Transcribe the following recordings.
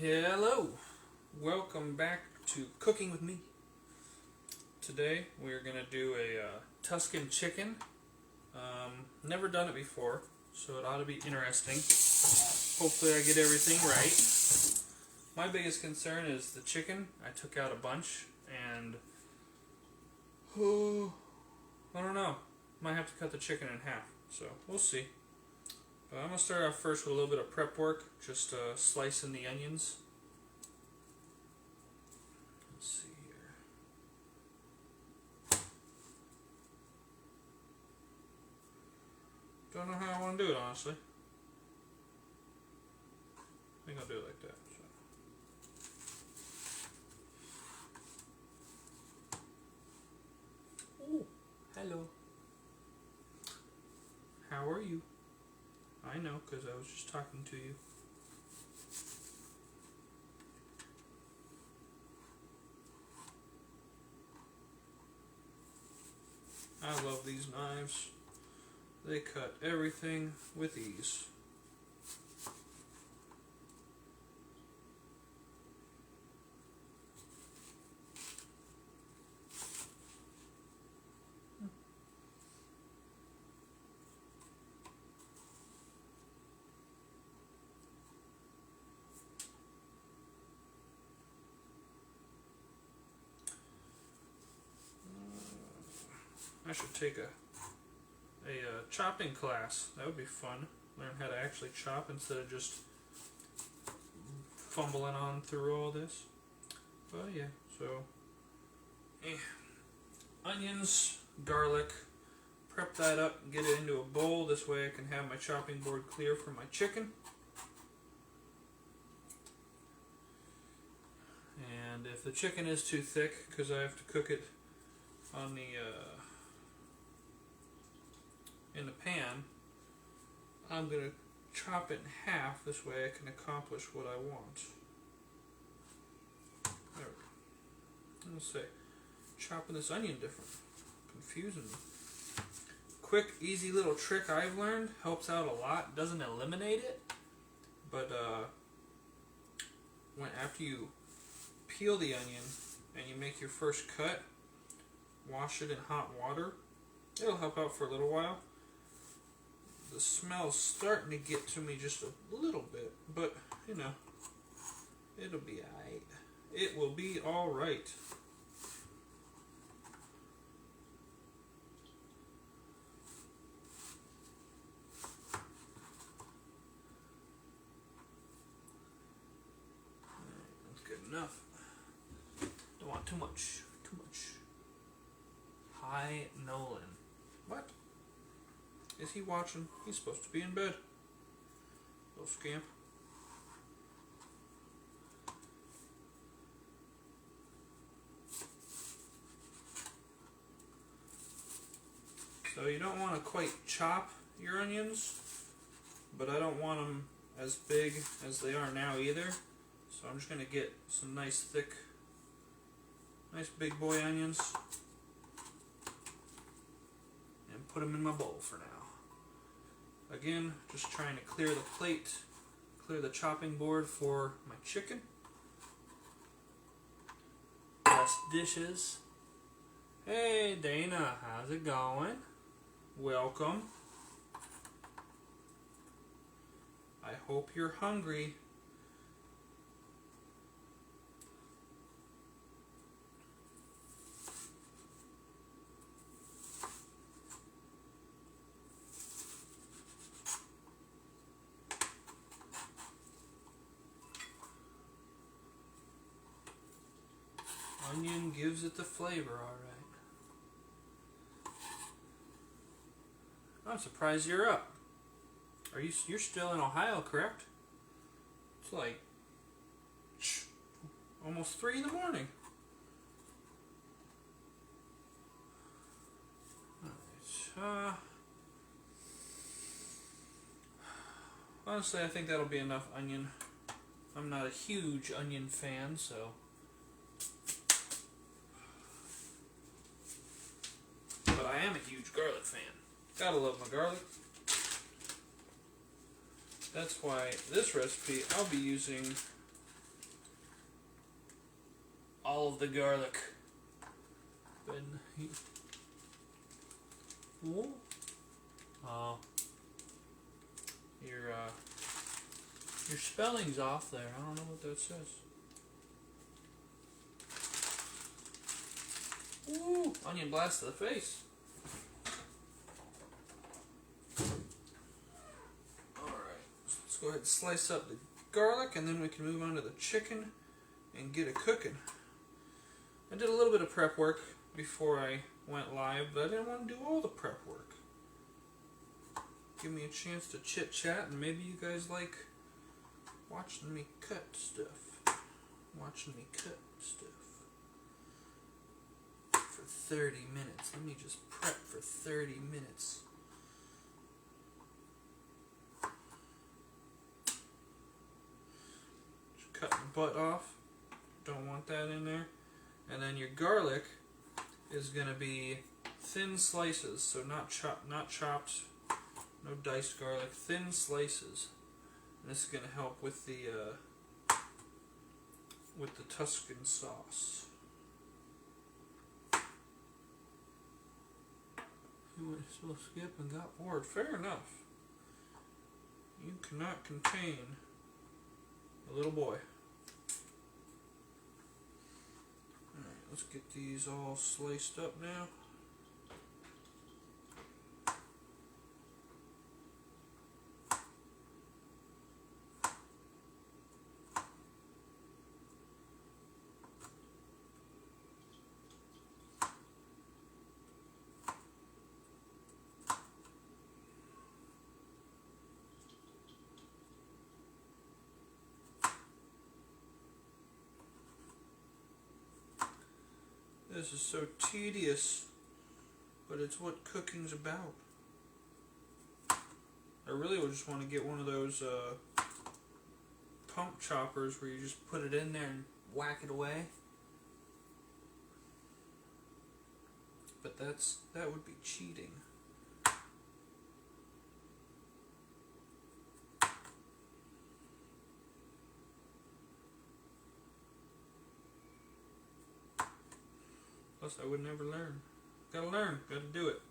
Hello, welcome back to Cooking with Me. Today we're going to do a Tuscan chicken. Never done it before, so it ought to be interesting. Hopefully I get everything right. My biggest concern is the chicken. I took out a bunch and I don't know. Might have to cut the chicken in half, so we'll see. But I'm going to start off first with a little bit of prep work, just slicing the onions. Let's see here. Don't know how I want to do it, honestly. I think I'll do it like that. So. Oh, hello. How are you? I know, because I was just talking to you. I love these knives. They cut everything with ease. I should take a chopping class. That would be fun. Learn how to actually chop instead of just fumbling on through all this. But yeah, so onions, garlic, prep that up and get it into a bowl. This way I can have my chopping board clear for my chicken. And if the chicken is too thick, because I have to cook it on the in the pan, I'm going to chop it in half. This way I can accomplish what I want. There we go. Let's say, chopping this onion different. Confusing me. Quick, easy little trick I've learned. Helps out a lot. Doesn't eliminate it. But after you peel the onion and you make your first cut, wash it in hot water. It'll help out for a little while. The smell's starting to get to me just a little bit, but you know, it'll be alright. It will be alright. That's good enough. Don't want too much. Too much. Hi, Nolan. What? Is he watching? He's supposed to be in bed. Little scamp. So you don't want to quite chop your onions, but I don't want them as big as they are now either. So I'm just going to get some nice thick, nice big boy onions and put them in my bowl for now. Again, just trying to clear the plate, clear the chopping board for my chicken. Less dishes. Hey Dana, how's it going? Welcome. I hope you're hungry. Onion gives it the flavor, alright. I'm surprised you're up. You're still in Ohio, correct? It's like almost 3 in the morning. Alright. Honestly, I think that'll be enough onion. I'm not a huge onion fan, so. But I am a huge garlic fan. Gotta love my garlic. That's why this recipe I'll be using all of the garlic. Ooh. Oh, your spelling's off there. I don't know what that says. Ooh, onion blast to the face. Alright, let's go ahead and slice up the garlic, and then we can move on to the chicken and get it cooking. I did a little bit of prep work before I went live, but I didn't want to do all the prep work. Give me a chance to chit chat, and maybe you guys like watching me cut stuff. Watching me cut stuff. For 30 minutes. Let me just prep for 30 minutes. Just cutting the butt off. Don't want that in there. And then your garlic is going to be thin slices, so not chopped, no diced garlic, thin slices. And this is going to help with the Tuscan sauce. You went so skip and got bored. Fair enough. You cannot contain a little boy. Alright, let's get these all sliced up now. This is so tedious, but it's what cooking's about. I really would just want to get one of those pump choppers where you just put it in there and whack it away. But that would be cheating. Plus, I would never learn. Gotta learn. Gotta do it.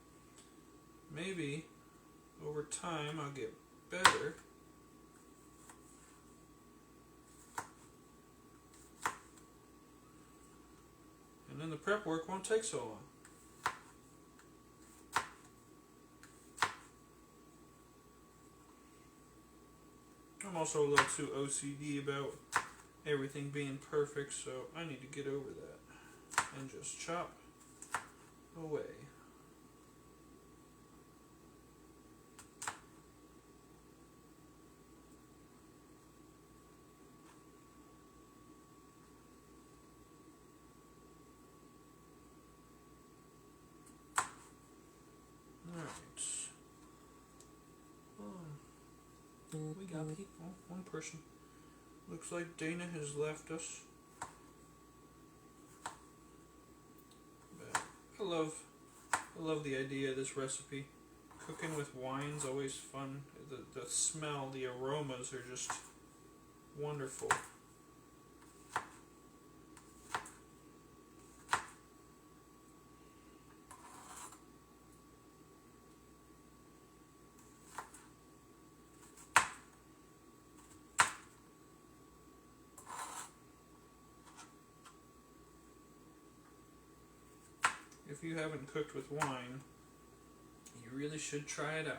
Maybe over time I'll get better. And then the prep work won't take so long. I'm also a little too OCD about everything being perfect, so I need to get over that. And just chop away. Alright. We got people. One person. Looks like Dana has left us. I love the idea of this recipe. Cooking with wine's always fun. The smell, the aromas are just wonderful. If you haven't cooked with wine, you really should try it out.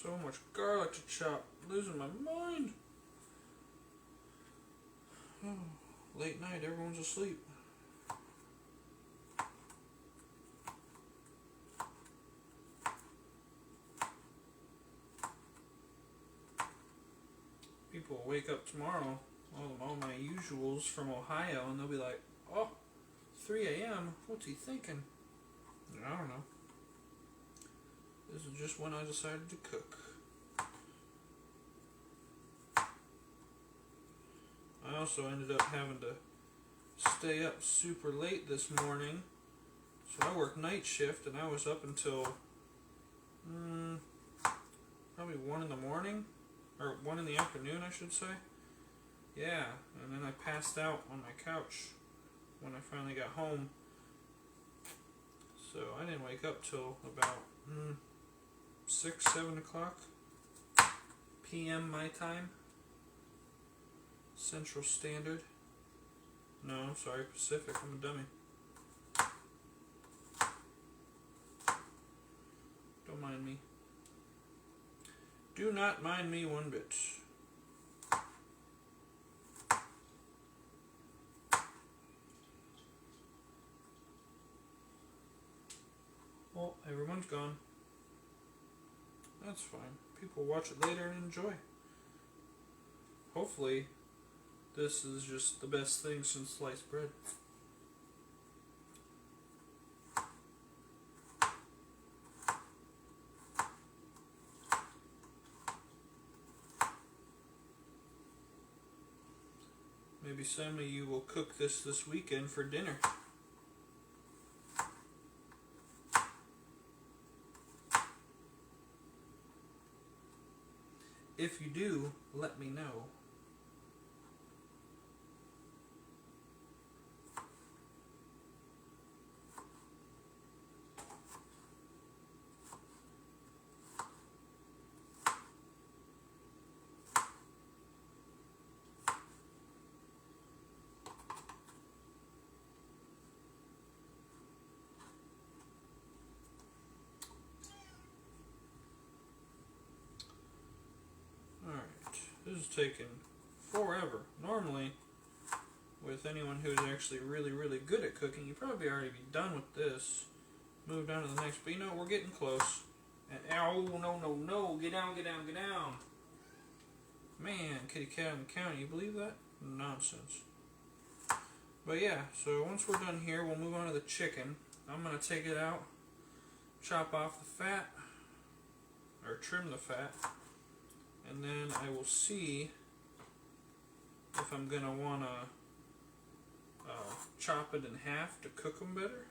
So much garlic to chop. Losing my mind. Oh, late night, everyone's asleep. People will wake up tomorrow, all my usuals from Ohio, and they'll be like, oh, 3 a.m., what's he thinking? I don't know. This is just when I decided to cook. I also ended up having to stay up super late this morning. So I worked night shift and I was up until probably 1 in the morning, or 1 in the afternoon I should say. Yeah, and then I passed out on my couch when I finally got home. So I didn't wake up till about 6, 7 o'clock p.m. my time. Central Standard. No, I'm sorry, Pacific. I'm a dummy. Don't mind me. Do not mind me one bit. Well, everyone's gone. That's fine. People watch it later and enjoy. Hopefully, this is just the best thing since sliced bread. Maybe some of you will cook this weekend for dinner. If you do, let me know. This is taking forever. Normally, with anyone who's actually really, really good at cooking, you'd probably already be done with this. Move down to the next. But you know, we're getting close. And oh, no. Get down. Man, kitty cat on the counter. You believe that? Nonsense. But yeah, so once we're done here, we'll move on to the chicken. I'm going to take it out, chop off the fat, or trim the fat. And then I will see if I'm going to want to chop it in half to cook them better.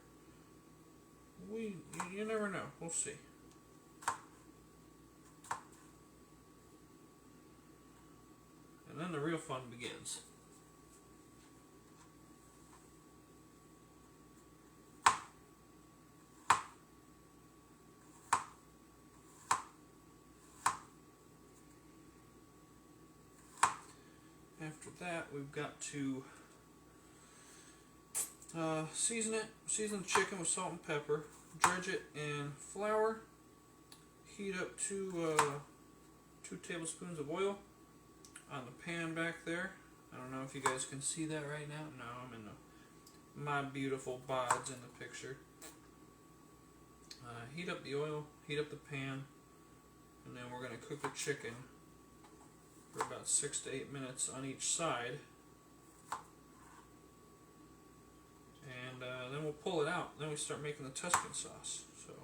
You never know. We'll see. And then the real fun begins. After that, we've got to season it. Season the chicken with salt and pepper. Dredge it in flour. Heat up 2 tablespoons of oil on the pan back there. I don't know if you guys can see that right now. No, I'm in my beautiful bods in the picture. Heat up the oil. Heat up the pan. And then we're going to cook the chicken for about 6 to 8 minutes on each side, and then we'll pull it out. Then we start making the Tuscan sauce. So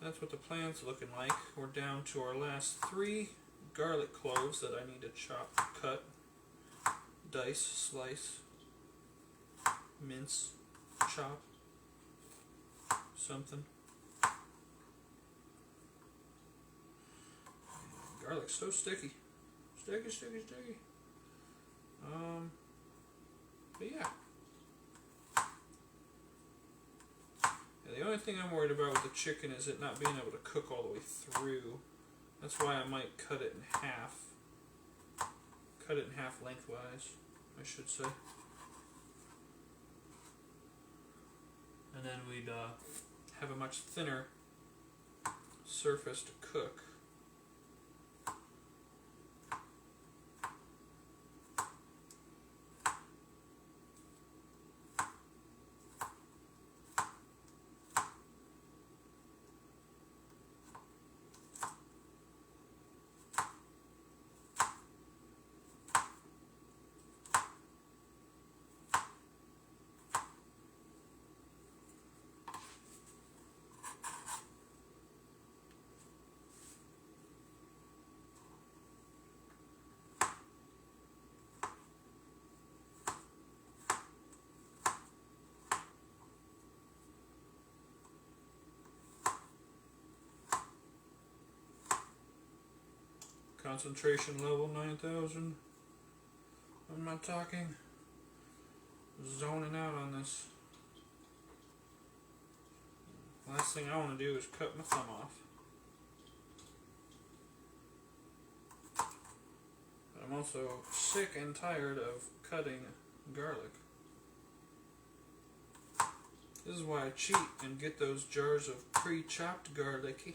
that's what the plan's looking like. We're down to our last 3 garlic cloves that I need to chop, cut, dice, slice, mince, chop, something. Garlic's so sticky. Sticky. But yeah. The only thing I'm worried about with the chicken is it not being able to cook all the way through. That's why I might cut it in half. Cut it in half lengthwise, I should say. And then we'd have a much thinner surface to cook. Concentration level 9,000. I'm not talking. Zoning out on this. Last thing I want to do is cut my thumb off. But I'm also sick and tired of cutting garlic. This is why I cheat and get those jars of pre-chopped garlic.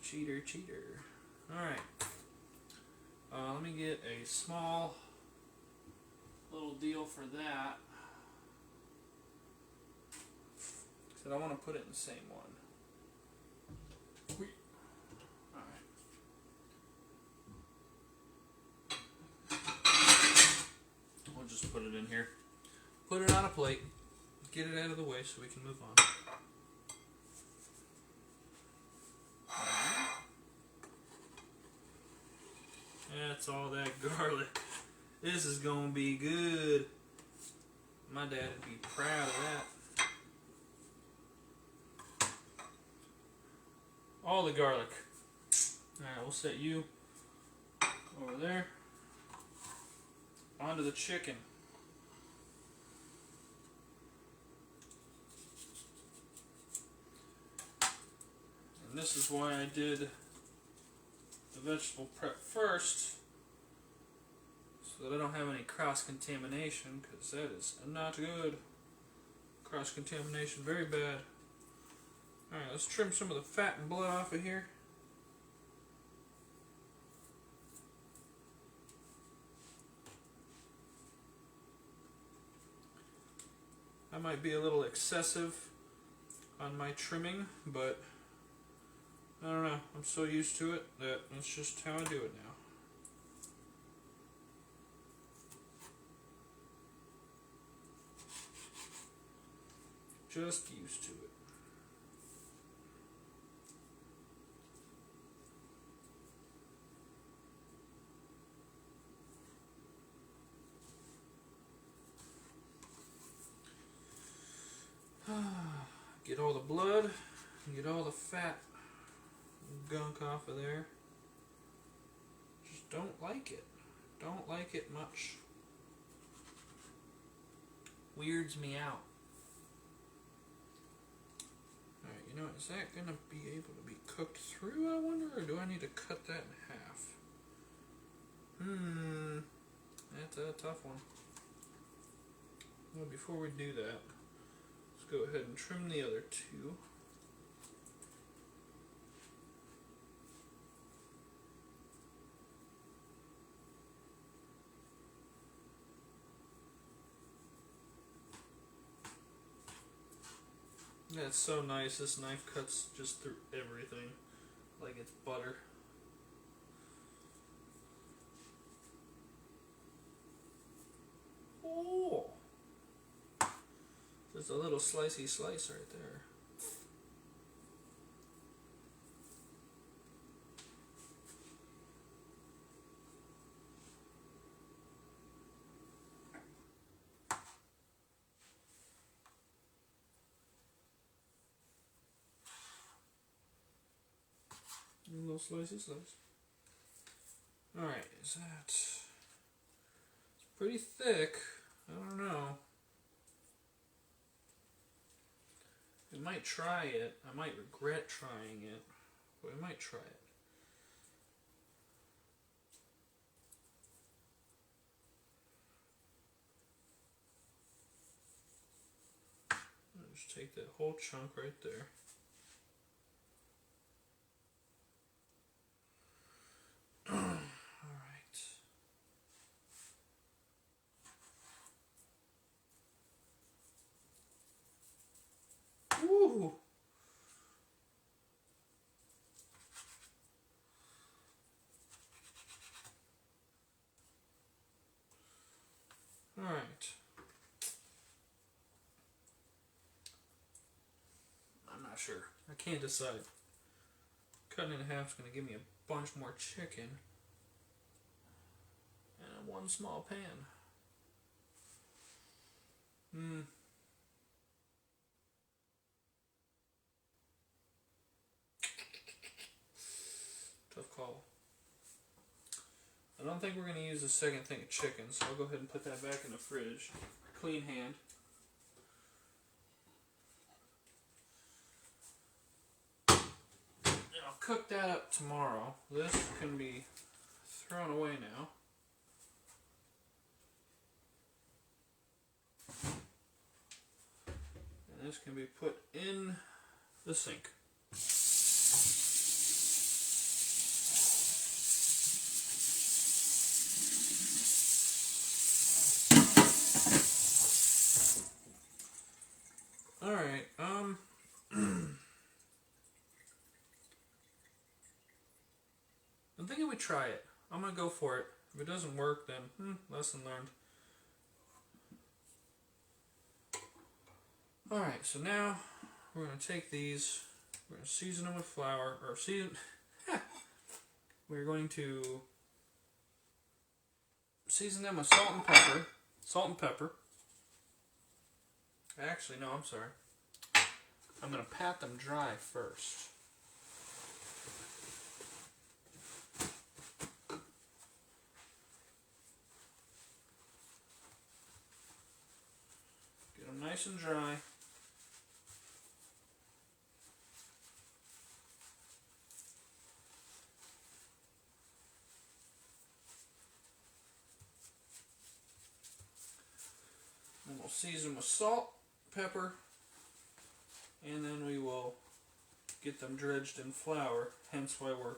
Cheater, cheater. Alright. Let me get a small little deal for that. Said I want to put it in the same one. Alright. We'll just put it in here. Put it on a plate. Get it out of the way so we can move on. That's all that garlic. This is gonna be good. My dad would be proud of that. All the garlic. Alright, we'll set you over there. Onto the chicken. And this is why I did the vegetable prep first, so that I don't have any cross-contamination, because that is not good. Cross-contamination, very bad. Alright, let's trim some of the fat and blood off of here. I might be a little excessive on my trimming, but I don't know, I'm so used to it that that's just how I do it now. Just used to it. Get all the blood, get all the fat gunk off of there. Just don't like it. Don't like it much. Weirds me out. Alright, you know, is that going to be able to be cooked through, I wonder? Or do I need to cut that in half? That's a tough one. Well, before we do that, let's go ahead and trim the other two. That's so nice. This knife cuts just through everything like it's butter. Oh! Just a little slicey slice right there. A little slicey slice. Alright, is that... It's pretty thick. I don't know. I might try it. I might regret trying it. But I might try it. I'll just take that whole chunk right there. Woo! Alright. I'm not sure. I can't decide. Cutting it in half is going to give me a bunch more chicken. And one small pan. Tough call. I don't think we're going to use the second thing of chicken, so I'll go ahead and put that back in the fridge. Clean hand. And I'll cook that up tomorrow. This can be thrown away now. And this can be put in the sink. Alright, I'm thinking we try it. I'm gonna go for it. If it doesn't work, then lesson learned. Alright, so now we're gonna take these, we're gonna season them with flour, or we're going to season them with salt and pepper. Salt and pepper. Actually, no, I'm sorry. I'm going to pat them dry first. Get them nice and dry. Then we'll season with salt, pepper, and then we will get them dredged in flour, hence why we're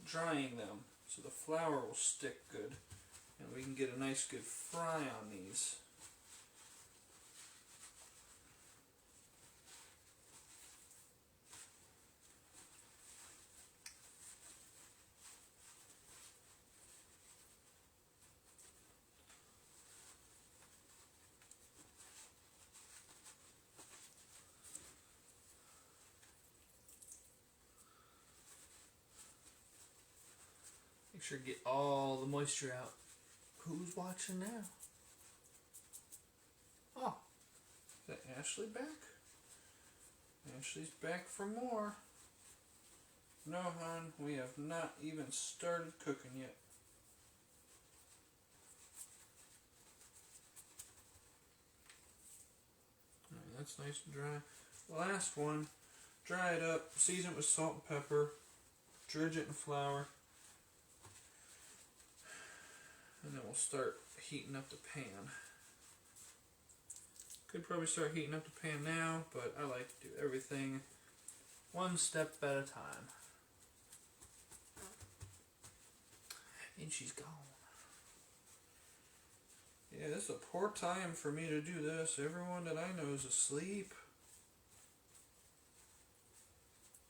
drying them, so the flour will stick good and we can get a nice good fry on these. Make sure to get all the moisture out. Who's watching now? Oh, is that Ashley back? Ashley's back for more. No, hon, we have not even started cooking yet. Alright, that's nice and dry. The last one, dry it up, season it with salt and pepper, dredge it in flour. And then we'll start heating up the pan. Could probably start heating up the pan now, but I like to do everything one step at a time. And she's gone. Yeah, this is a poor time for me to do this. Everyone that I know is asleep.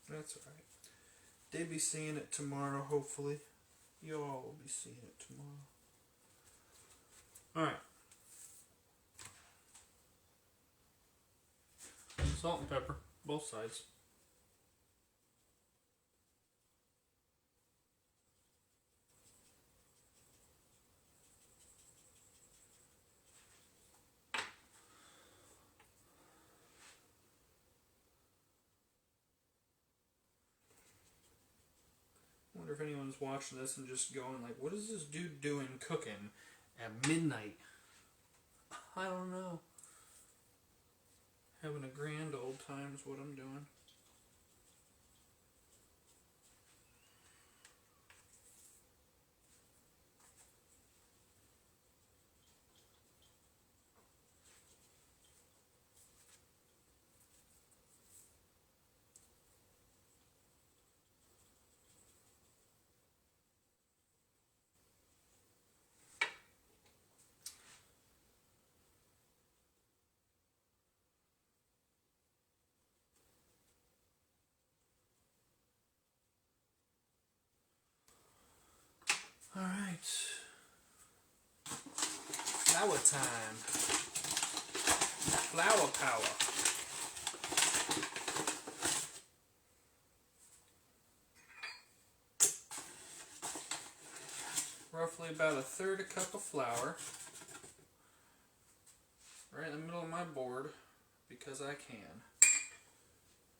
That's alright. They'll be seeing it tomorrow, hopefully. You all will be seeing it tomorrow. Alright. Salt and pepper, both sides. I wonder if anyone's watching this and just going like, what is this dude doing cooking at midnight? I don't know. Having a grand old time is what I'm doing. Alright. Flour time. Flour power. Roughly about 1/3 cup of flour. Right in the middle of my board because I can.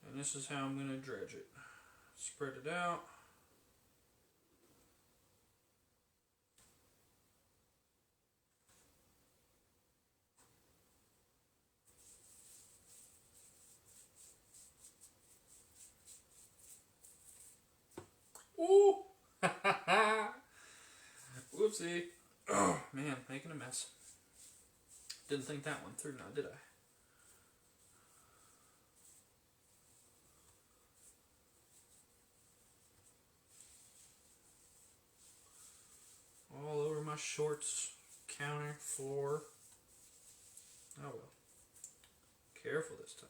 And this is how I'm going to dredge it. Spread it out. Whoopsie. Oh, man, making a mess. Didn't think that one through now, did I? All over my shorts, counter, floor. Oh well. Careful this time.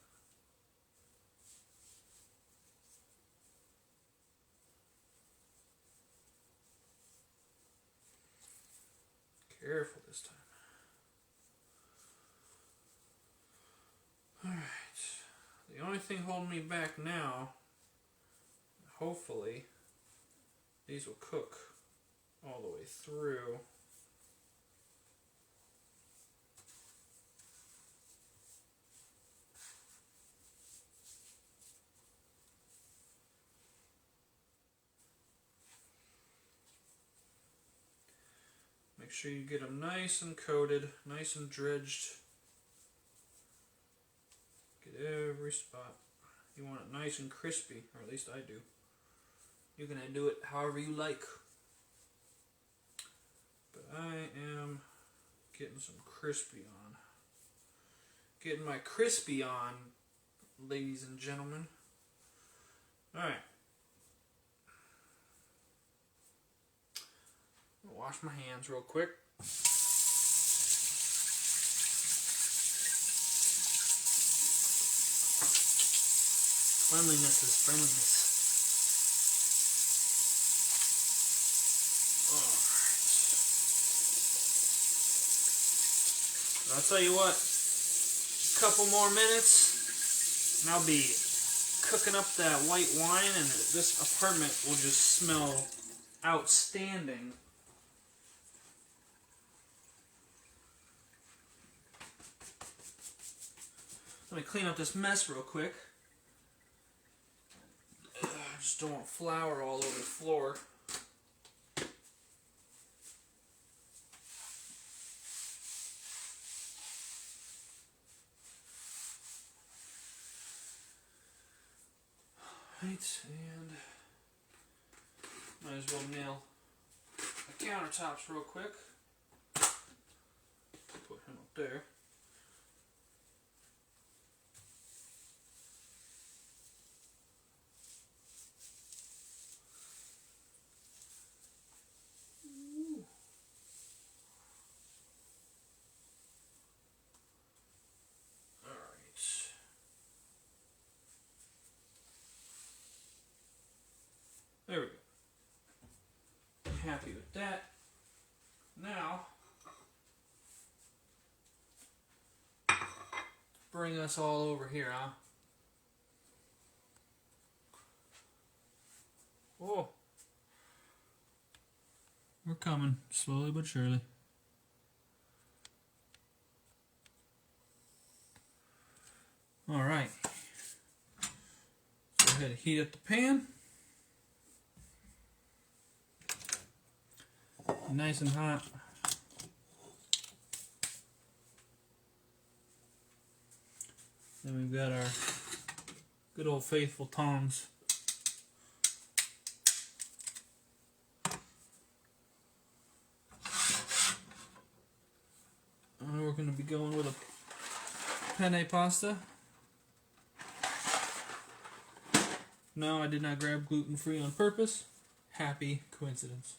Careful this time. Alright. The only thing holding me back now, hopefully, these will cook all the way through. Make sure you get them nice and coated, nice and dredged. Get every spot. You want it nice and crispy, or at least I do. You can do it however you like. But I am getting some crispy on. Getting my crispy on, ladies and gentlemen. Alright. Wash my hands real quick. Cleanliness is friendliness. Alright. I'll tell you what, a couple more minutes and I'll be cooking up that white wine and this apartment will just smell outstanding. Let me clean up this mess real quick. I just don't want flour all over the floor. Right, and might as well nail the countertops real quick. Put him up there. There we go. Happy with that. Now, bring us all over here, huh? Oh, we're coming, slowly but surely. All right. Go ahead and heat up the pan. Nice and hot. Then we've got our good old faithful tongs. And we're going to be going with a penne pasta. No, I did not grab gluten-free on purpose. Happy coincidence.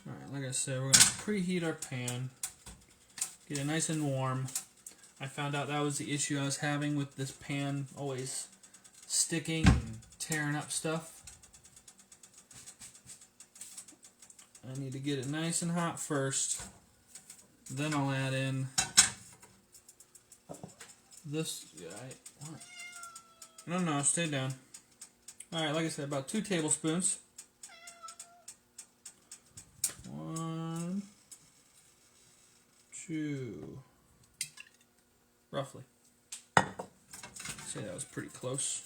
Alright, like I said, we're going to preheat our pan, get it nice and warm. I found out that was the issue I was having with this pan always sticking and tearing up stuff. I need to get it nice and hot first, then I'll add in this guy. What? No, stay down. Alright, like I said, about 2 tablespoons. 1, 2, roughly. Say that was pretty close.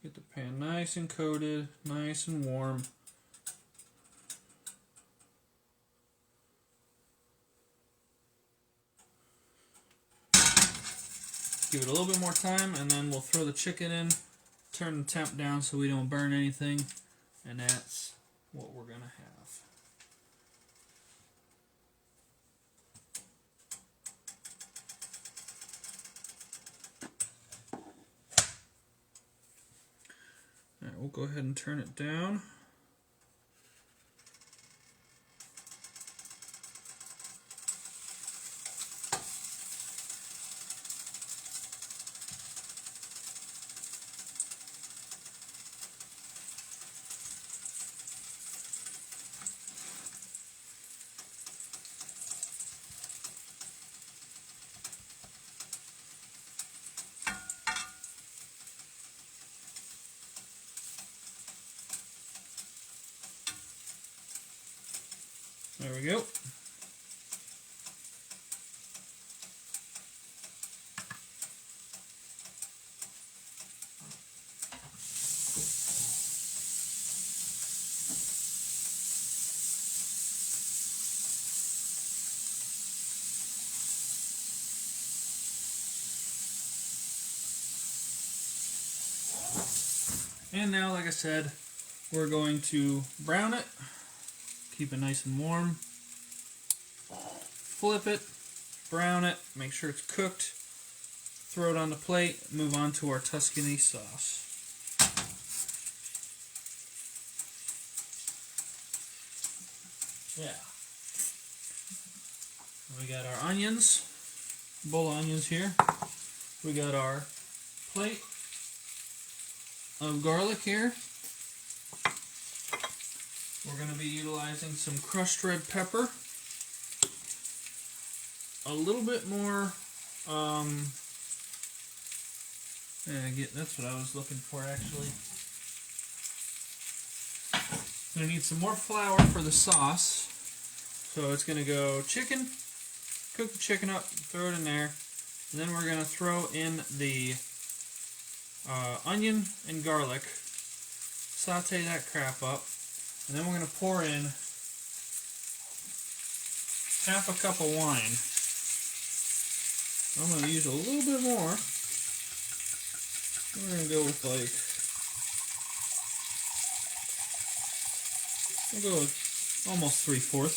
Get the pan nice and coated, nice and warm. Give it a little bit more time, and then we'll throw the chicken in, turn the temp down so we don't burn anything, and that's what we're going to have. Alright, we'll go ahead and turn it down. There we go. And now, like I said, we're going to brown it, keep it nice and warm, flip it, brown it, make sure it's cooked, throw it on the plate, move on to our Tuscany sauce. Yeah. We got our onions, bowl of onions here. We got our plate of garlic here. We're going to be utilizing some crushed red pepper. A little bit more, that's what I was looking for actually. Going to need some more flour for the sauce. So it's going to go chicken, cook the chicken up, throw it in there. And then we're going to throw in the onion and garlic, saute that crap up, and then we're going to pour in half a cup of wine. I'm going to use a little bit more. We're going to go with we'll go with almost 3/4.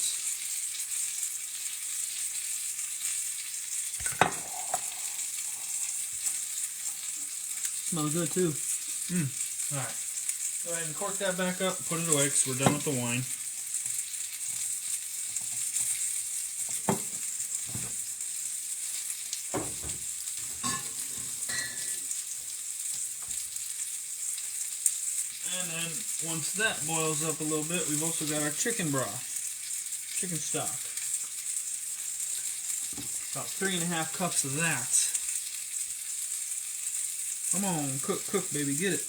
Smells good too. Alright. Go ahead and cork that back up and put it away because we're done with the wine. And then once that boils up a little bit, we've also got our chicken broth, chicken stock. About 3.5 cups of that. Come on, cook, cook, baby, get it.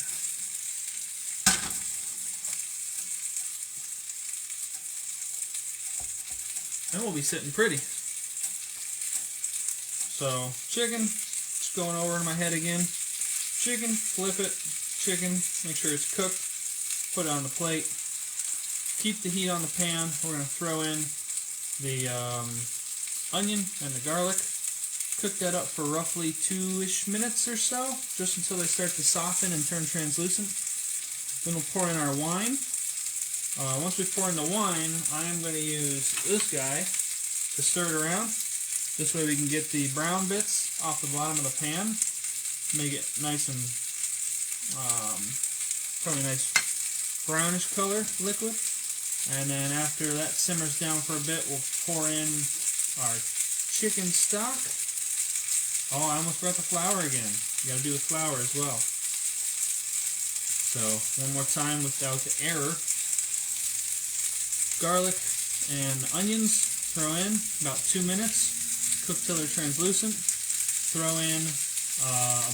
And we'll be sitting pretty. So, chicken, just going over in my head again. Chicken, flip it, chicken, make sure it's cooked, put it on the plate. Keep the heat on the pan. We're going to throw in the onion and the garlic. Cook that up for roughly 2-ish minutes or so, just until they start to soften and turn translucent. Then we'll pour in our wine. Once we pour in the wine, I am going to use this guy to stir it around. This way we can get the brown bits off the bottom of the pan. Make it nice and probably nice brownish color liquid. And then after that simmers down for a bit, we'll pour in our chicken stock. Oh, I almost forgot the flour again. You gotta do the flour as well. So, one more time without the error. Garlic and onions, throw in about 2 minutes. Cook till they're translucent. Throw in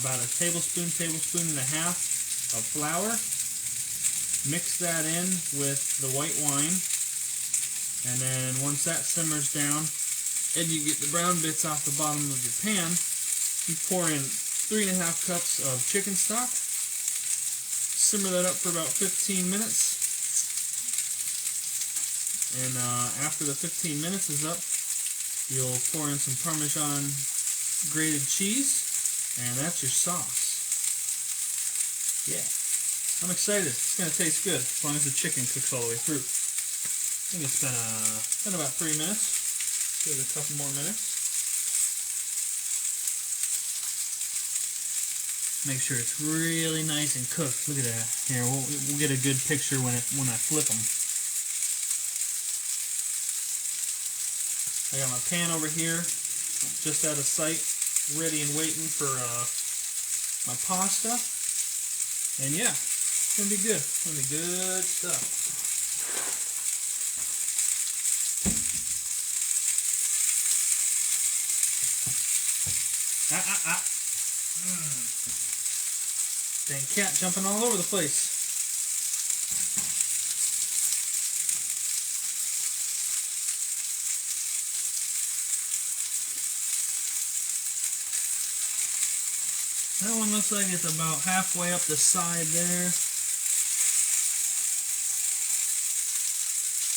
about a tablespoon and a half of flour. Mix that in with the white wine. And then once that simmers down, and you get the brown bits off the bottom of your pan, you pour in 3.5 cups of chicken stock. Simmer that up for about 15 minutes. And after the 15 minutes is up, you'll pour in some Parmesan grated cheese. And that's your sauce. Yeah. I'm excited. It's going to taste good as long as the chicken cooks all the way through. I think it's been about 3 minutes. Give it a couple more minutes. Make sure it's really nice and cooked. Look at that. Here, we'll get a good picture when I flip them. I got my pan over here, just out of sight, ready and waiting for my pasta. And yeah, it's gonna be good. It's gonna be good stuff. Dang cat jumping all over the place. That one looks like it's about halfway up the side there.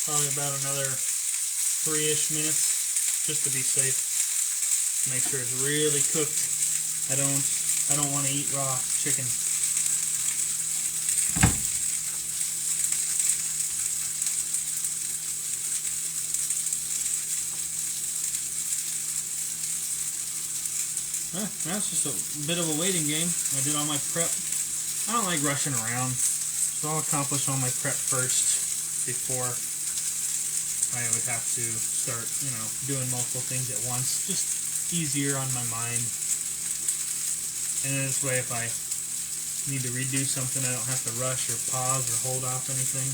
Probably about another 3-ish minutes, just to be safe. Make sure it's really cooked. I don't want to eat raw chicken. That's just a bit of a waiting game. I did all my prep. I don't like rushing around, so I'll accomplish all my prep first before I would have to start, doing multiple things at once. Just easier on my mind. And then this way, if I need to redo something, I don't have to rush or pause or hold off anything.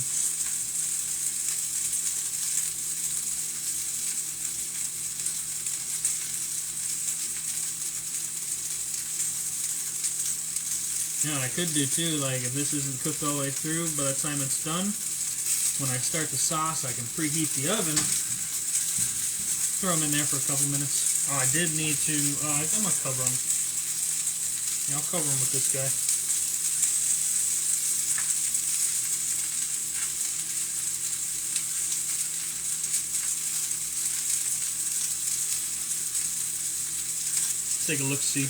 You know what I could do too, like if this isn't cooked all the way through, by the time it's done, when I start the sauce, I can preheat the oven, throw them in there for a couple minutes. Oh, I did need to, I'm going to cover them. Yeah, I'll cover them with this guy. Let's take a look-see.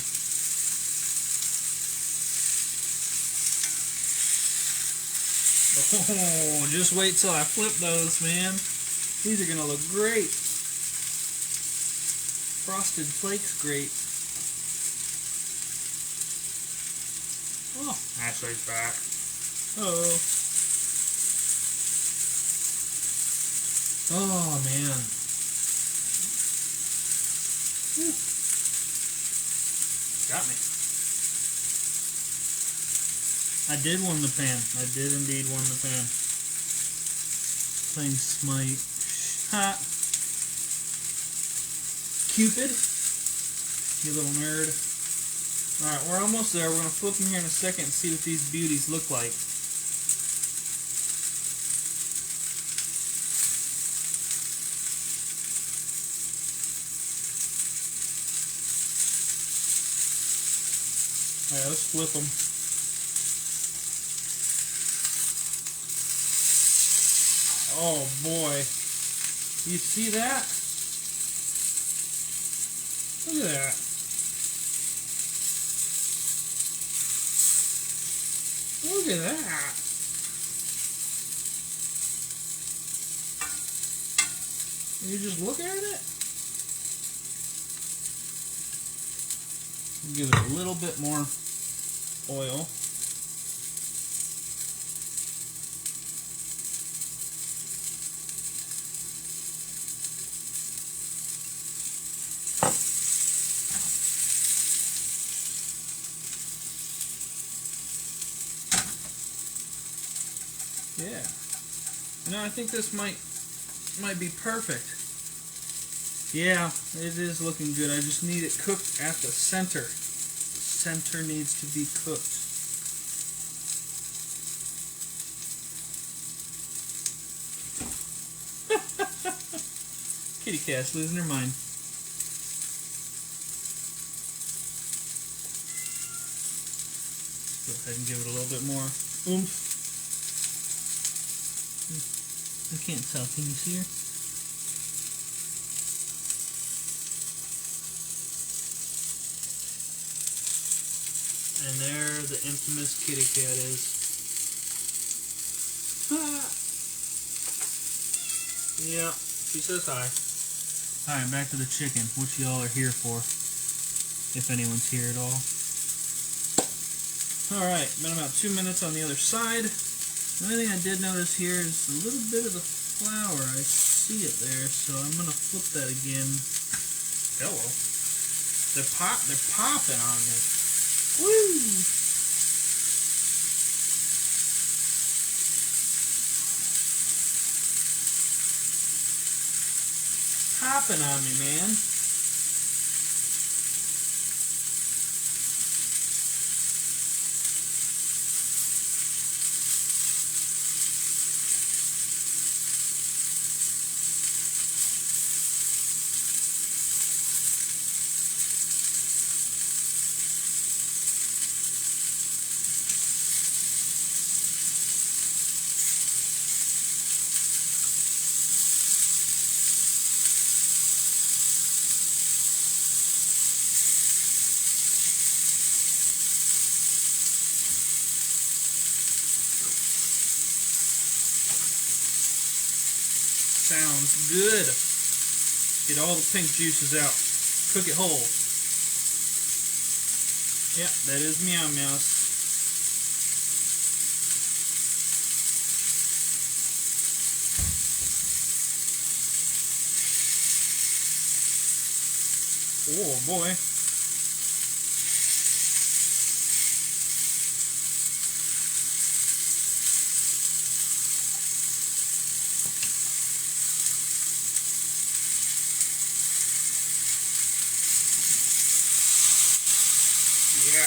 Oh, just wait till I flip those, man. These are gonna look great. Frosted Flakes, great. Oh, Ashley's back. Oh. Oh, man. Whew. Got me. I did warm the pan. I did indeed warm the pan. Playing Smite. Ha! Cupid. You little nerd. Alright, we're almost there. We're going to flip them here in a second and see what these beauties look like. Alright, let's flip them. Oh boy. You see that? Look at that. Look at that. You just look at it. Give it a little bit more oil. Yeah. I think this might be perfect. Yeah, it is looking good. I just need it cooked at the center. The center needs to be cooked. Kitty cat's losing her mind. Go ahead and give it a little bit more oomph. I can't tell. Can you see her? And there the infamous kitty cat is. Yeah, she says hi. Alright, back to the chicken, which y'all are here for, if anyone's here at all. Alright, been about 2 minutes on the other side. The only thing I did notice here is a little bit of the flour. I see it there, so I'm going to flip that again. Hello. They're popping on me. Woo! Popping on me, man. Sounds good. Get all the pink juices out. Cook it whole. Yeah, that is Meow Meows. Oh boy. Yeah.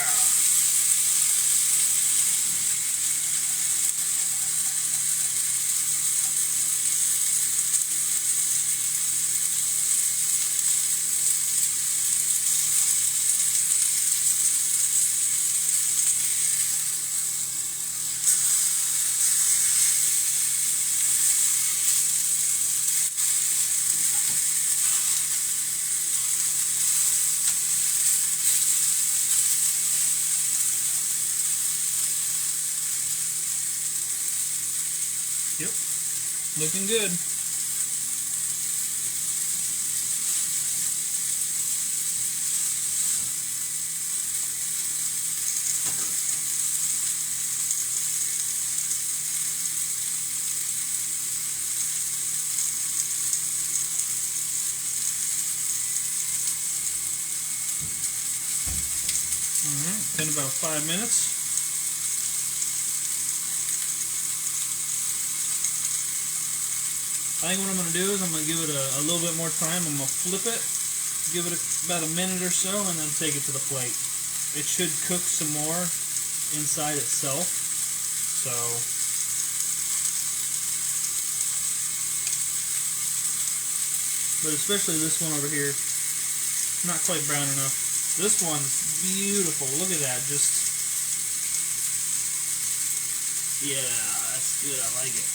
Yep. Looking good. Alright, been about 5 minutes. I think what I'm going to do is I'm going to give it a little bit more time. I'm going to flip it, give it about a minute or so, and then take it to the plate. It should cook some more inside itself. So, but especially this one over here, not quite brown enough. This one's beautiful. Look at that. Just, yeah, that's good. I like it.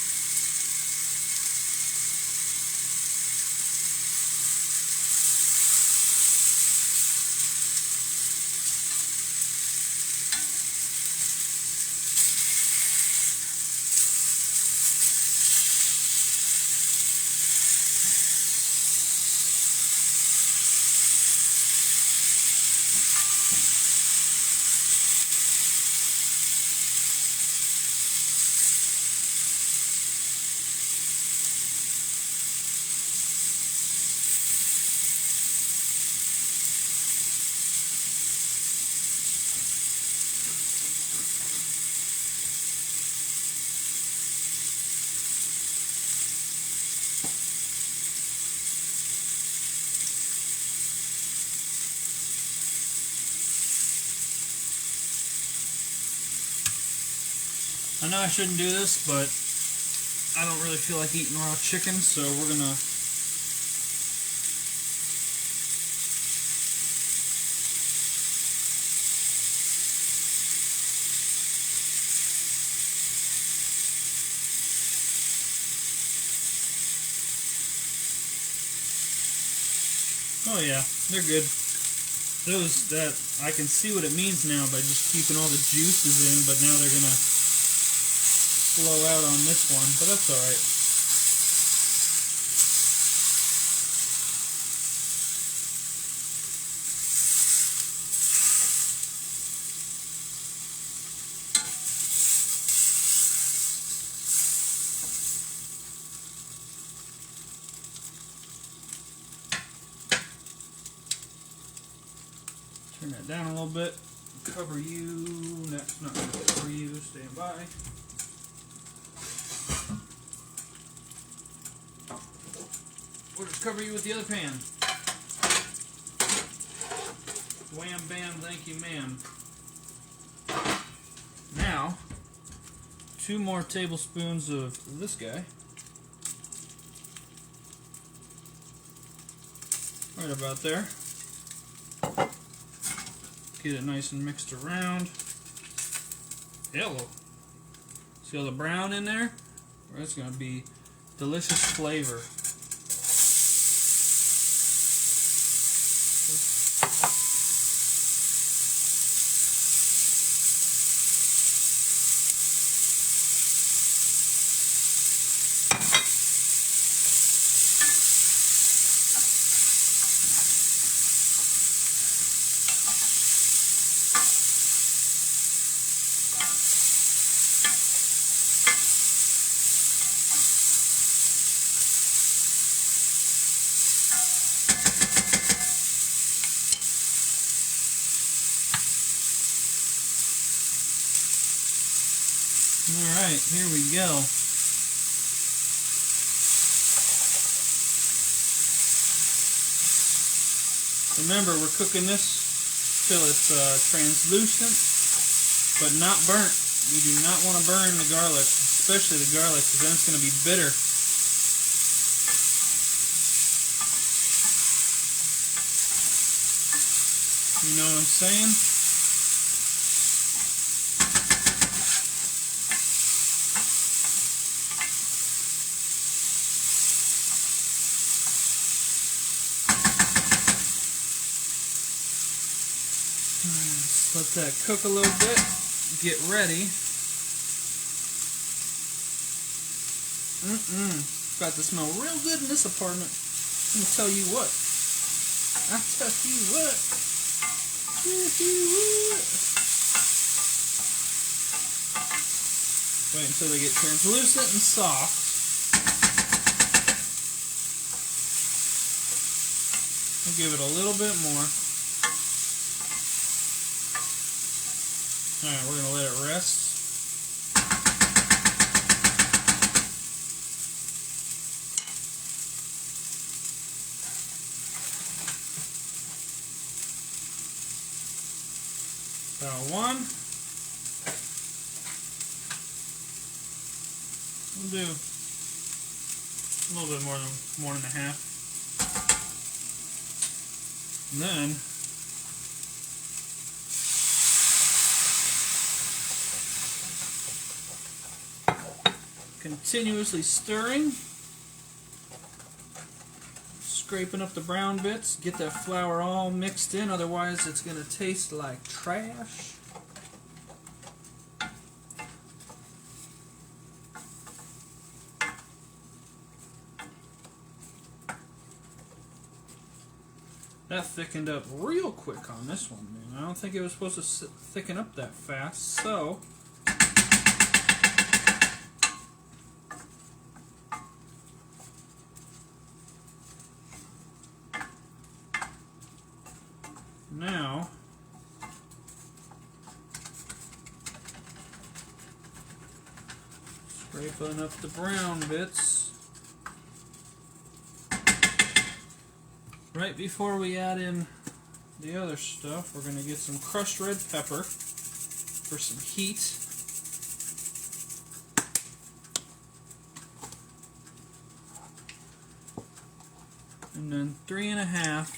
I know I shouldn't do this, but I don't really feel like eating raw chicken, so we're gonna oh yeah, they're good. those that I can see what it means now by just keeping all the juices in, but now they're gonna flow out on this one, but that's all right. Turn that down a little bit. Cover you. That's not going to cover you. Stand by. We'll just cover you with the other pan. Wham, bam, thank you, ma'am. Now, 2 more tablespoons of this guy. Right about there. Get it nice and mixed around. Hello. See all the brown in there? That's going to be delicious flavor. Alright, here we go. Remember, we're cooking this till it's translucent, but not burnt. You do not want to burn the garlic, especially the garlic, because then it's going to be bitter. You know what I'm saying? Let that cook a little bit. Get ready. Got to smell real good in this apartment. I'm gonna tell you what. I tell you what. Wait until they get translucent and soft. I'll give it a little bit more. Alright, we're going to let it rest. About 1. We'll do a little bit more than 1.5. And then continuously stirring, scraping up the brown bits, get that flour all mixed in, otherwise it's going to taste like trash. That thickened up real quick on this one, man. I don't think it was supposed to thicken up that fast, so now scraping up the brown bits. Right before we add in the other stuff, we're going to get some crushed red pepper for some heat. And then 3.5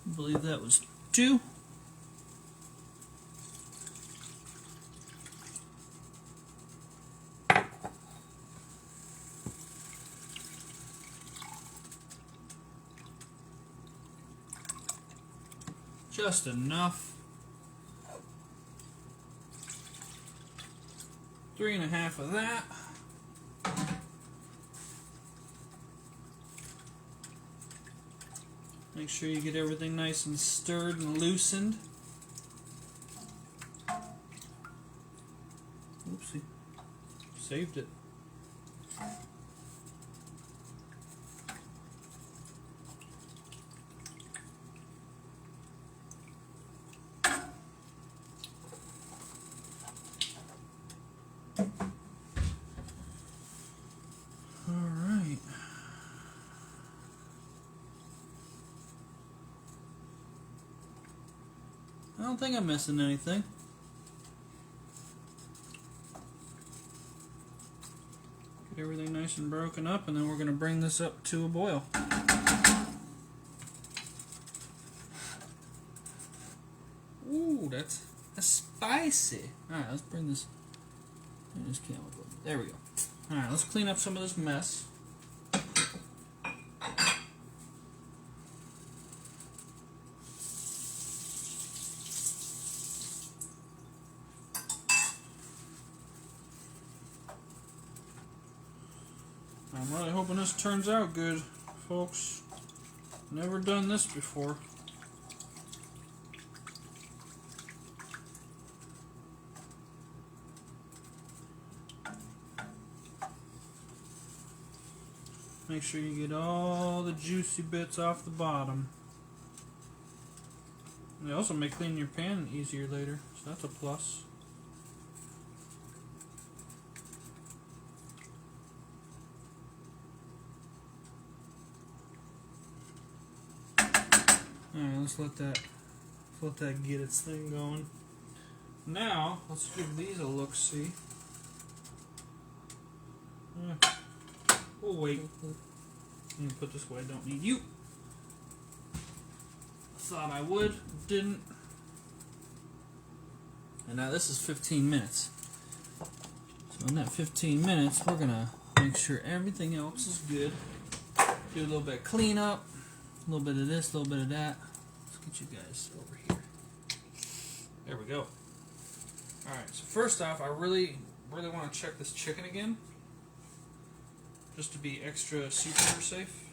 I believe that was 2. Just enough. 3.5 of that. Make sure you get everything nice and stirred and loosened. Oopsie. Saved it. Alright. I don't think I'm missing anything. Get everything nice and broken up, and then we're going to bring this up to a boil. Ooh, that's spicy. Alright, let's bring this. There we go. Alright, let's clean up some of this mess. I'm really hoping this turns out good, folks. Never done this before. Make sure you get all the juicy bits off the bottom. They also make cleaning your pan easier later, so that's a plus. Alright, let's let that get its thing going. Now, let's give these a look-see. We'll wait. I'm gonna put this away, don't need you. Thought I would, didn't. And now this is 15 minutes. So in that 15 minutes, we're gonna make sure everything else is good. Do a little bit of cleanup, a little bit of this, a little bit of that. Let's get you guys over here. There we go. Alright, so first off, I really want to check this chicken again. Just to be extra super safe.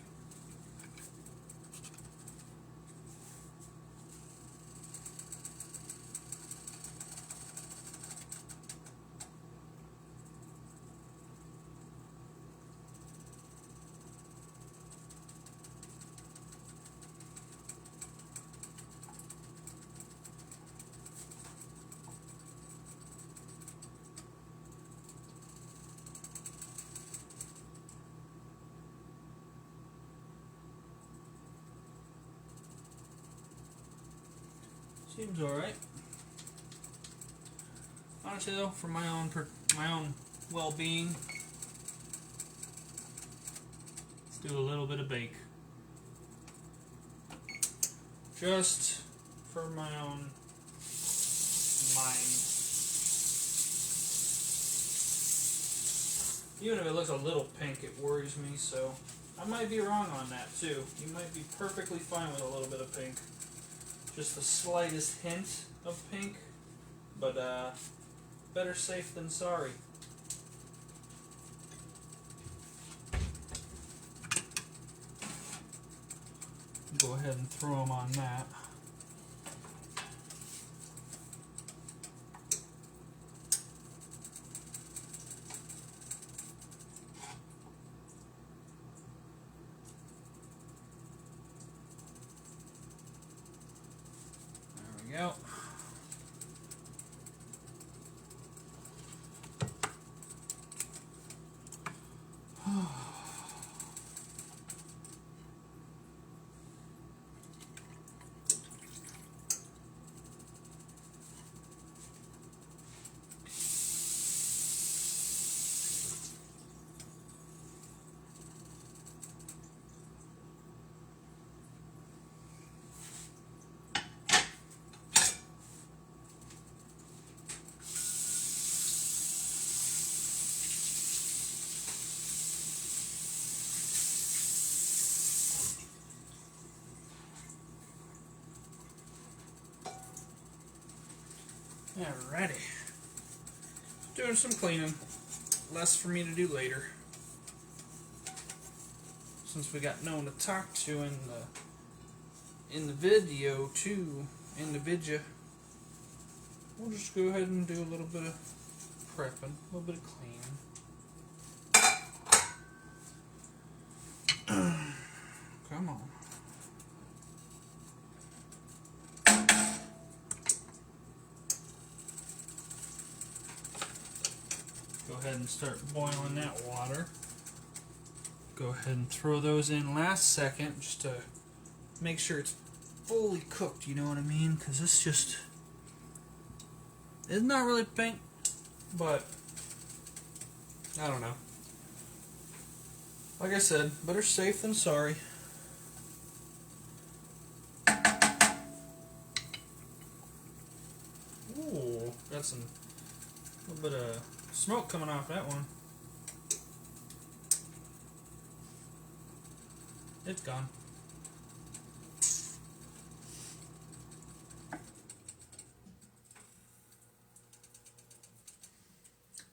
Seems alright. Honestly though, for my own well-being, let's do a little bit of bake. Just for my own mind. Even if it looks a little pink, it worries me, so I might be wrong on that too. You might be perfectly fine with a little bit of pink. Just the slightest hint of pink, but better safe than sorry. Go ahead and throw them on that. Go. Alrighty. Doing some cleaning. Less for me to do later. Since we got no one to talk to in the video too, in the vidya, we'll just go ahead and do a little bit of prepping, a little bit of cleaning. Come on. Go ahead and start boiling that water. Go ahead and throw those in last second just to make sure it's fully cooked, you know what I mean? Because this just is not really pink, but I don't know. Like I said, better safe than sorry. Ooh, got some little bit of smoke coming off that one. It's gone.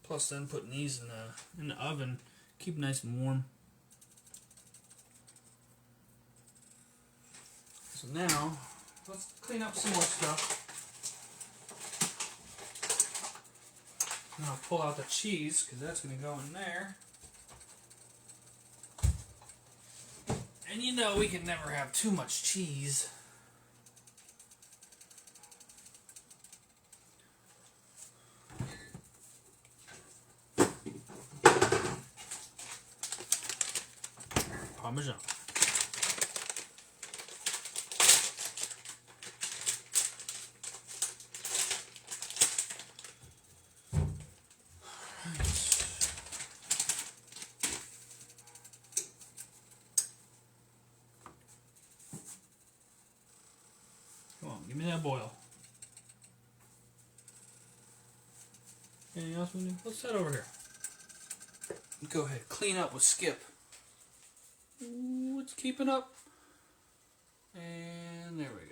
Plus, then putting these in the oven, keep it nice and warm. So now, let's clean up some more stuff. And I'll pull out the cheese, because that's going to go in there. And you know we can never have too much cheese. Parmesan. Come on, give me that boil. Anything else we need? Let's head over here. Go ahead, clean up with Skip. Ooh, it's keeping up. And there we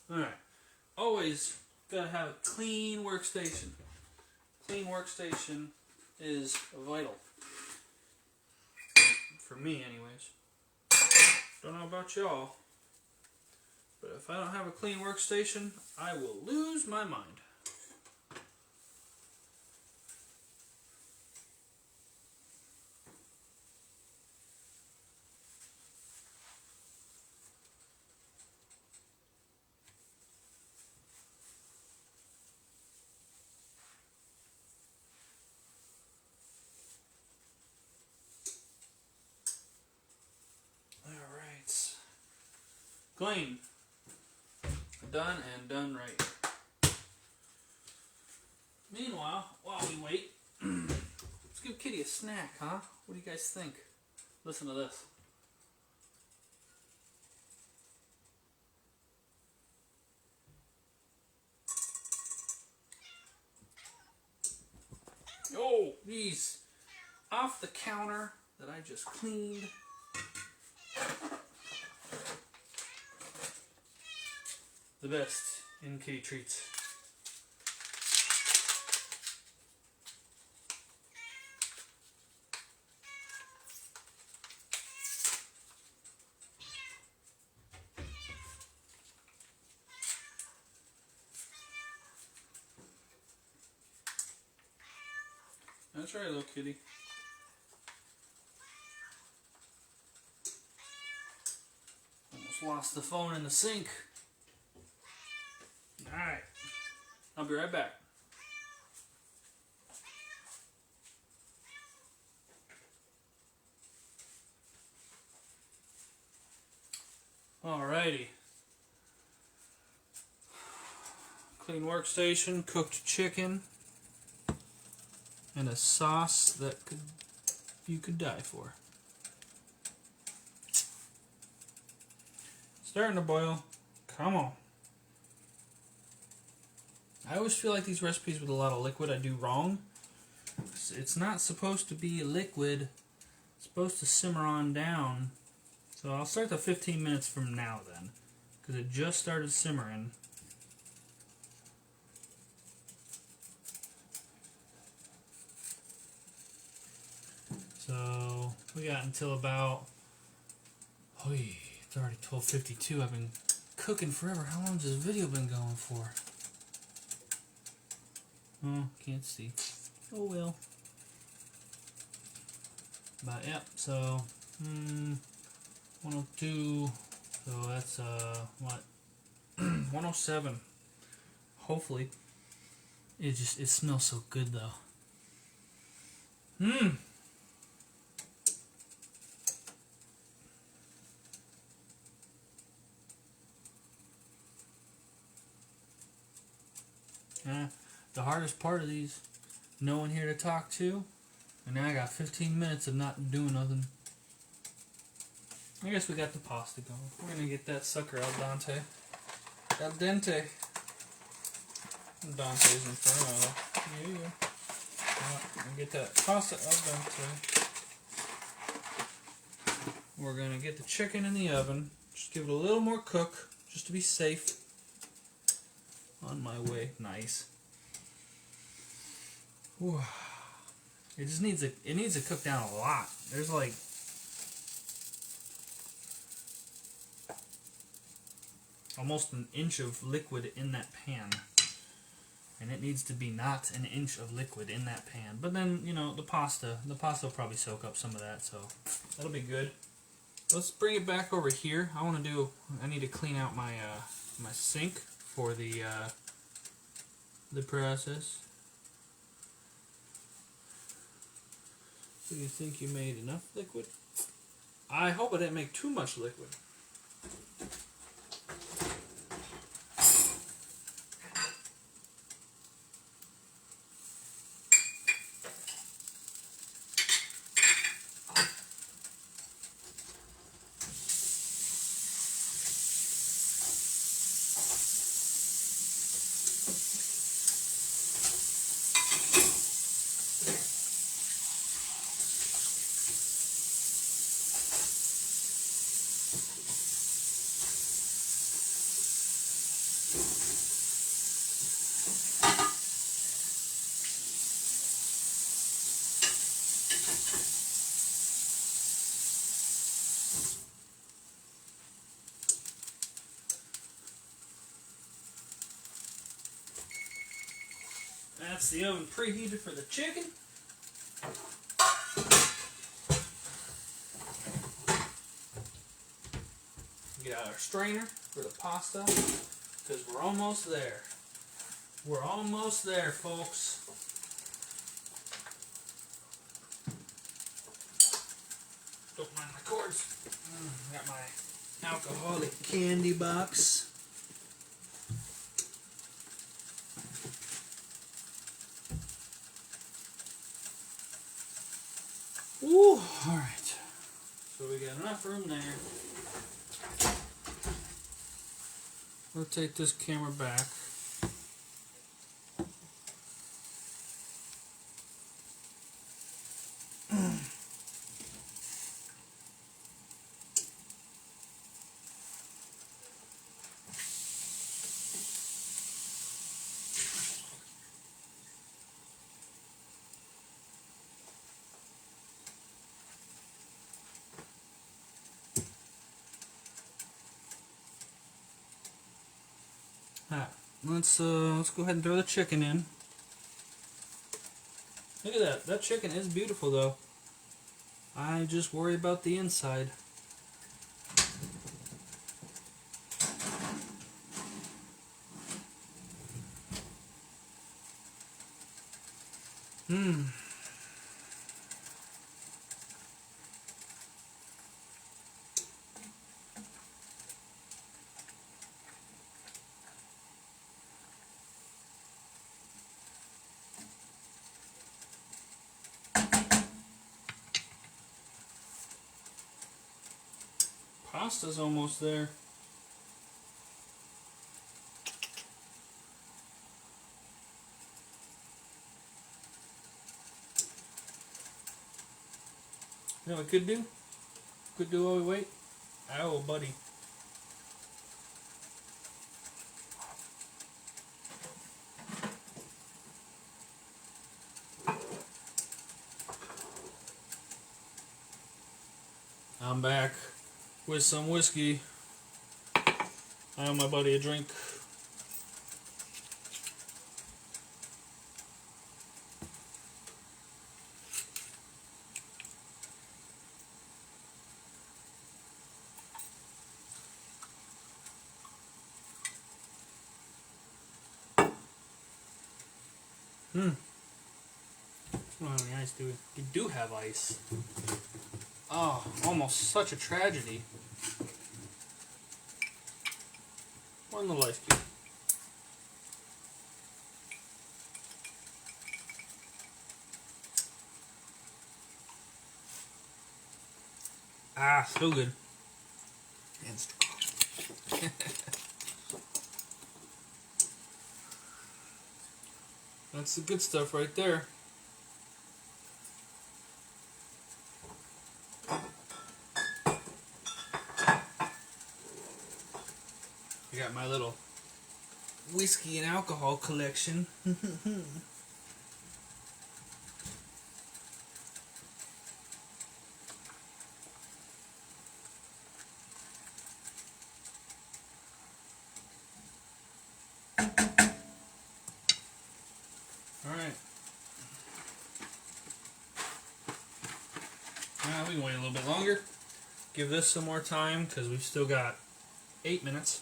go. Alright. Always gotta have a clean workstation. Clean workstation is vital. For me, anyways. Don't know about y'all, but if I don't have a clean workstation, I will lose my mind. Clean. Done and done right. Meanwhile, while we wait, let's give Kitty a snack, huh? What do you guys think? Listen to this. Oh, these off the counter that I just cleaned. The best in kitty treats. That's right, little kitty. Almost lost the phone in the sink. Alright, I'll be right back. Alrighty. Clean workstation, cooked chicken, and a sauce that you could die for. Starting to boil. Come on. I always feel like these recipes with a lot of liquid I do wrong. It's not supposed to be a liquid. It's supposed to simmer on down. So I'll start the 15 minutes from now then. because it just started simmering. So we got until about, it's already 12:52. I've been cooking forever. How long has this video been going for? Oh, can't see. Oh well. But yep, so 102. So that's what 107. Hopefully. It smells so good though. The hardest part of these, no one here to talk to, and now I got 15 minutes of not doing nothing. I guess we got the pasta going. We're gonna get that sucker al dente. Al dente. Dante's Inferno. Yeah. And get that pasta al dente. We're gonna get the chicken in the oven. Just give it a little more cook, just to be safe. On my way. Nice. Whew. It just needs to cook down a lot. There's like almost an inch of liquid in that pan, and it needs to be not an inch of liquid in that pan. But then, you know, the pasta will probably soak up some of that, so that'll be good. Let's bring it back over here. I need to clean out my my sink for the process. Do you think you made enough liquid? I hope I didn't make too much liquid. That's the oven preheated for the chicken. Get out our strainer for the pasta, because we're almost there. We're almost there, folks. Don't mind my cords. Got my alcoholic candy box. Ooh, alright. So we got enough room there. We'll take this camera back. Alright, let's go ahead and throw the chicken in. Look at that. That chicken is beautiful though. I just worry about the inside. Pasta's almost there. You know what we could do? Could do while we wait? Oh, buddy. I'm back with some whiskey. I owe my buddy a drink. Hmm. I don't have any ice, do we? We do have ice. Oh, almost such a tragedy. One little ice cube. Ah, so good. And strong. That's the good stuff right there. I got my little whiskey and alcohol collection. Alright. Now we can wait a little bit longer. Give this some more time because we've still got 8 minutes.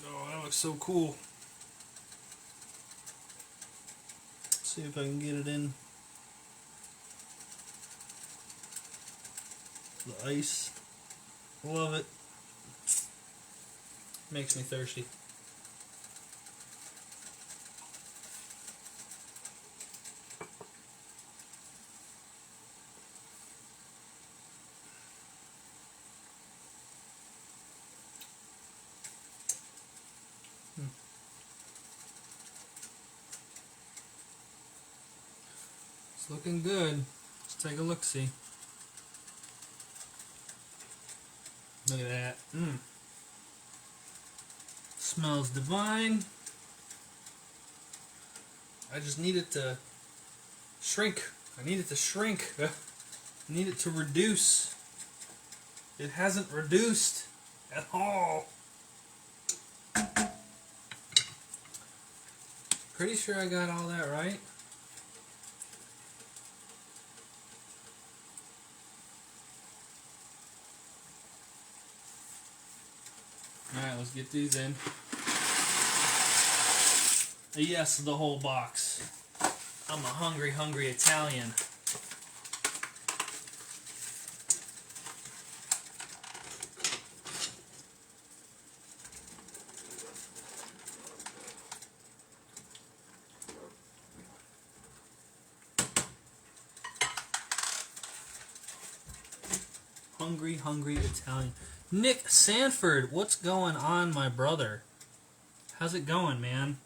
Oh, that looks so cool. Let's see if I can get it in the ice. Love it. Makes me thirsty. It's looking good. Let's take a look-see. Look at that. Smells divine. I just need it to shrink. I need it to shrink. I need it to reduce. It hasn't reduced at all. Pretty sure I got all that right. Alright, let's get these in. Yes, the whole box. I'm a hungry, hungry Italian. Hungry, hungry Italian. Nick Sanford, what's going on, my brother? How's it going, man?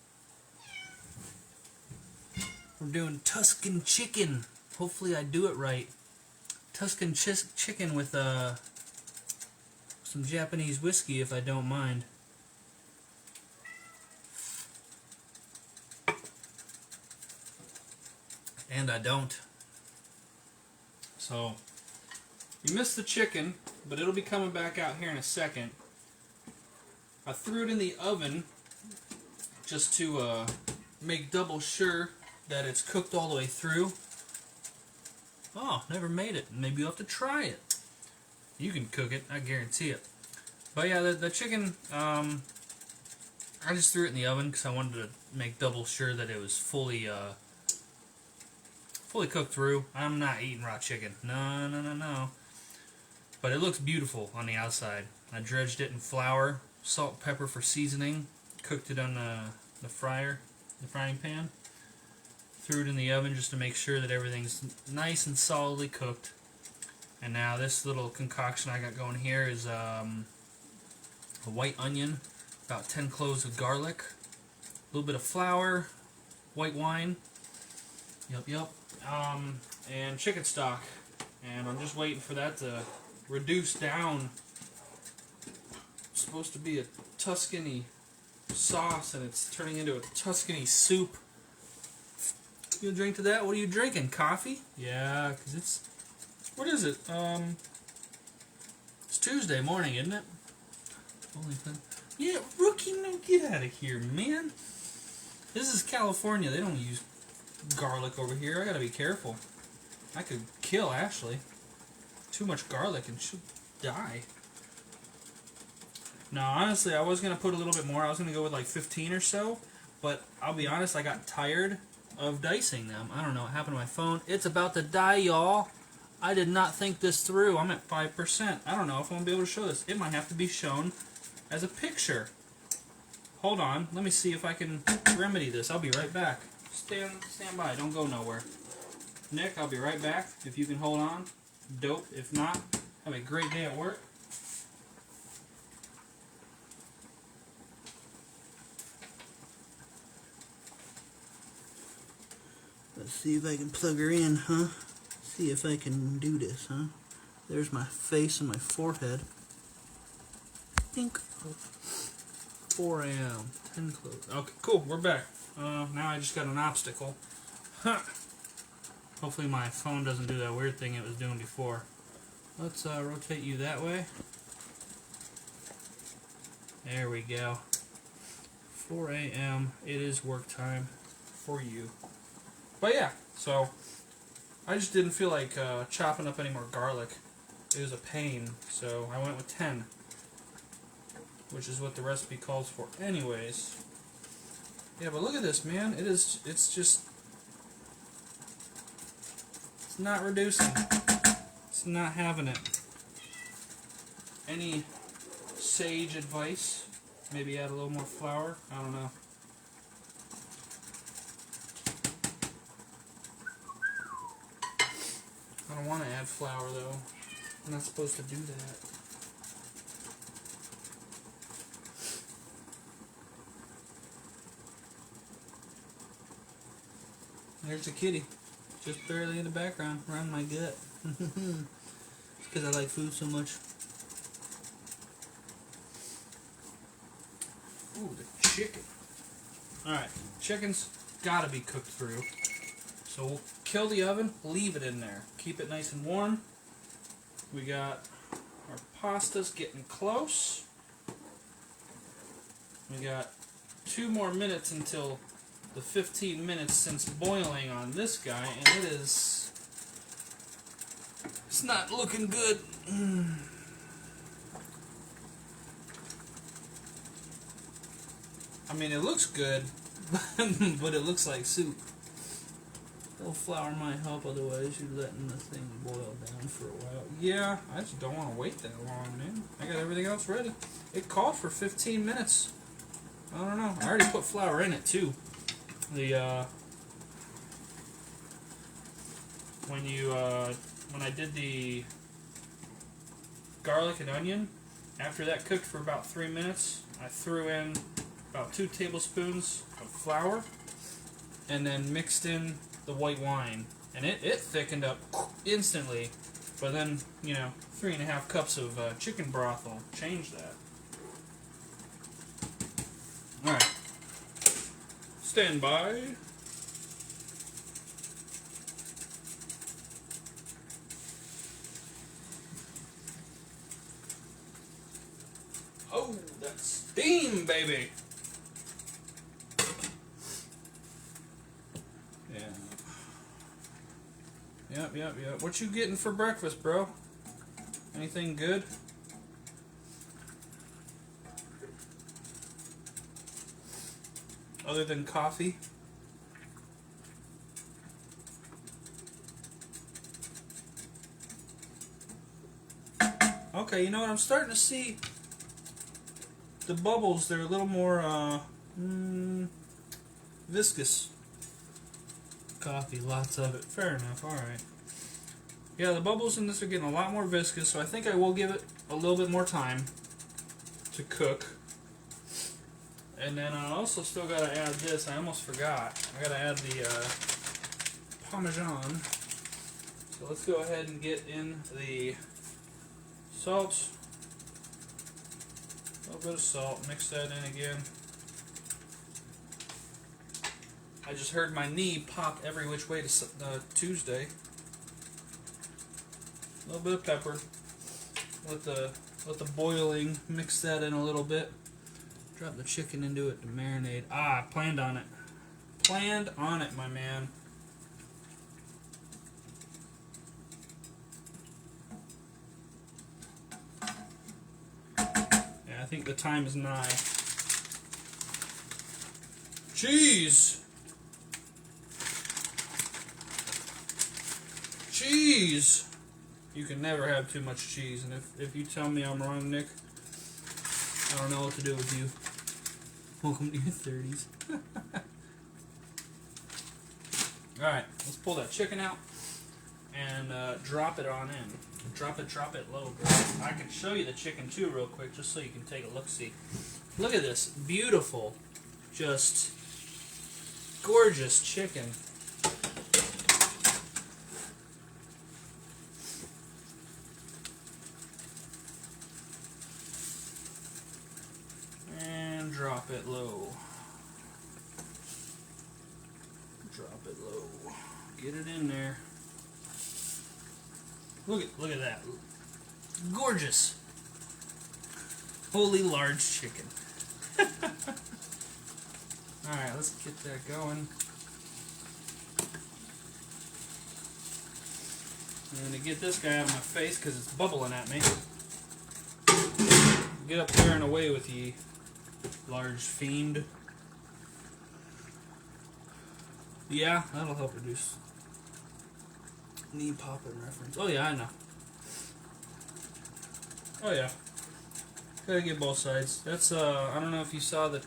We're doing Tuscan Chicken. Hopefully I do it right. Tuscan Chicken with some Japanese whiskey, if I don't mind. And I don't. So, you missed the chicken, but it'll be coming back out here in a second. I threw it in the oven just to make double sure that it's cooked all the way through. Oh, never made it. Maybe you'll have to try it. You can cook it, I guarantee it. But yeah, the chicken, I just threw it in the oven because I wanted to make double sure that it was fully cooked through. I'm not eating raw chicken. No, no, no, no. But it looks beautiful on the outside. I dredged it in flour, salt, pepper for seasoning, cooked it on the frying pan, threw it in the oven just to make sure that everything's nice and solidly cooked. And now this little concoction I got going here is a white onion, about 10 cloves of garlic, a little bit of flour, white wine, and chicken stock. And I'm just waiting for that to reduce down supposed to be a Tuscany sauce, and it's turning into a Tuscany soup. You gonna drink to that? What are you drinking? Coffee? Yeah, because it's... What is it? It's Tuesday morning, isn't it? Only thing. Yeah, rookie, no, get out of here, man. This is California. They don't use garlic over here. I gotta be careful. I could kill Ashley. Too much garlic and she'll die. No, honestly, I was gonna put a little bit more. I was gonna go with like 15 or so, but I'll be honest, I got tired of dicing them. I don't know what happened to my phone. It's about to die, y'all. I did not think this through. I'm at 5%. I don't know if I'm gonna be able to show this. It might have to be shown as a picture. Hold on. Let me see if I can remedy this. I'll be right back. Stand by. Don't go nowhere. Nick, I'll be right back. If you can hold on, dope. If not, have a great day at work. Let's see if I can plug her in, huh? See if I can do this, huh? There's my face and my forehead. Think. 4 a.m. 10 close. Okay, cool. We're back. Now I just got an obstacle. Huh. Hopefully my phone doesn't do that weird thing it was doing before. Let's rotate you that way. There we go. 4 a.m. It is work time for you. But yeah, so I just didn't feel like chopping up any more garlic. It was a pain, so I went with 10, which is what the recipe calls for anyways. Yeah, but look at this, man. It's just, it's not reducing. It's not having it. Any sage advice? Maybe add a little more flour? I don't know. I don't want to add flour though. I'm not supposed to do that. There's a kitty. Just barely in the background, around my gut. It's because I like food so much. Ooh, the chicken. Alright, chicken's gotta be cooked through. So we'll kill the oven, leave it in there. Keep it nice and warm. We got our pastas getting close. We got 2 more minutes until the 15 minutes since boiling on this guy, and it's not looking good. I mean, it looks good, but it looks like soup. A little flour might help, otherwise you're letting the thing boil down for a while. Yeah, I just don't want to wait that long, man. I got everything else ready. It called for 15 minutes. I don't know. I already put flour in it, too. When I did the garlic and onion, after that cooked for about 3 minutes, I threw in about 2 tablespoons of flour and then mixed in the white wine, and it thickened up instantly. But then, 3.5 cups of chicken broth will change that. Alright. Stand by. Oh, that's steam, baby! Yeah. Yep. What you getting for breakfast, bro? Anything good? Other than coffee? Okay, you know what? I'm starting to see the bubbles. They're a little more viscous. Coffee, lots of it. Fair enough, alright. Yeah, the bubbles in this are getting a lot more viscous, so I think I will give it a little bit more time to cook. And then I also still got to add this. I almost forgot. I got to add the Parmesan. So let's go ahead and get in the salt A little bit of salt. Mix that in again. I just heard my knee pop every which way to Tuesday. A little bit of pepper. Let the boiling mix that in a little bit. Drop the chicken into it to marinate. Ah, planned on it. Planned on it, my man. Yeah, I think the time is nigh. Cheese! Cheese! You can never have too much cheese, and if you tell me I'm wrong, Nick, I don't know what to do with you. Welcome to your 30s. Alright, let's pull that chicken out and drop it on in. Drop it low, bro. I can show you the chicken too real quick just so you can take a look-see. Look at this beautiful, just gorgeous chicken. And drop it low. Drop it low. Get it in there. Look at that. Gorgeous. Holy large chicken. Alright, let's get that going. I'm going to get this guy out of my face because it's bubbling at me. Get up there and away with ye, large fiend. Yeah, that'll help reduce knee popping reference. Oh yeah, I know. Oh yeah. Gotta get both sides. That's I don't know if you saw the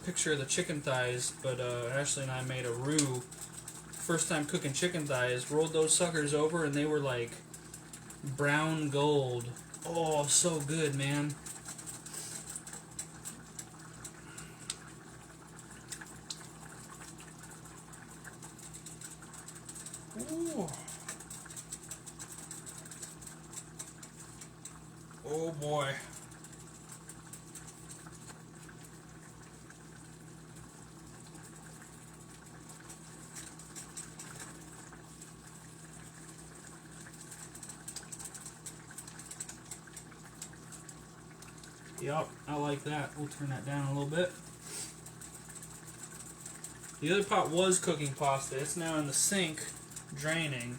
picture of the chicken thighs, but Ashley and I made a roux. First time cooking chicken thighs, rolled those suckers over and they were like brown gold. Oh, so good, man. Ooh. Oh boy. Yep, I like that. We'll turn that down a little bit. The other pot was cooking pasta. It's now in the sink, draining.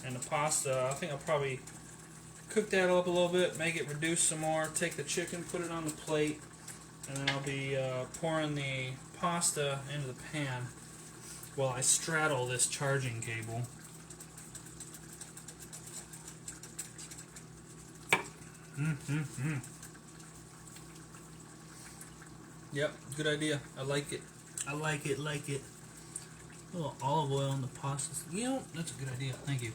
And the pasta, I think I'll probably cook that up a little bit, make it reduce some more, take the chicken, put it on the plate, and then I'll be pouring the pasta into the pan while I straddle this charging cable. Yep, good idea. I like it. I like it, like it. A little olive oil on the pasta. You know, that's a good idea. Thank you.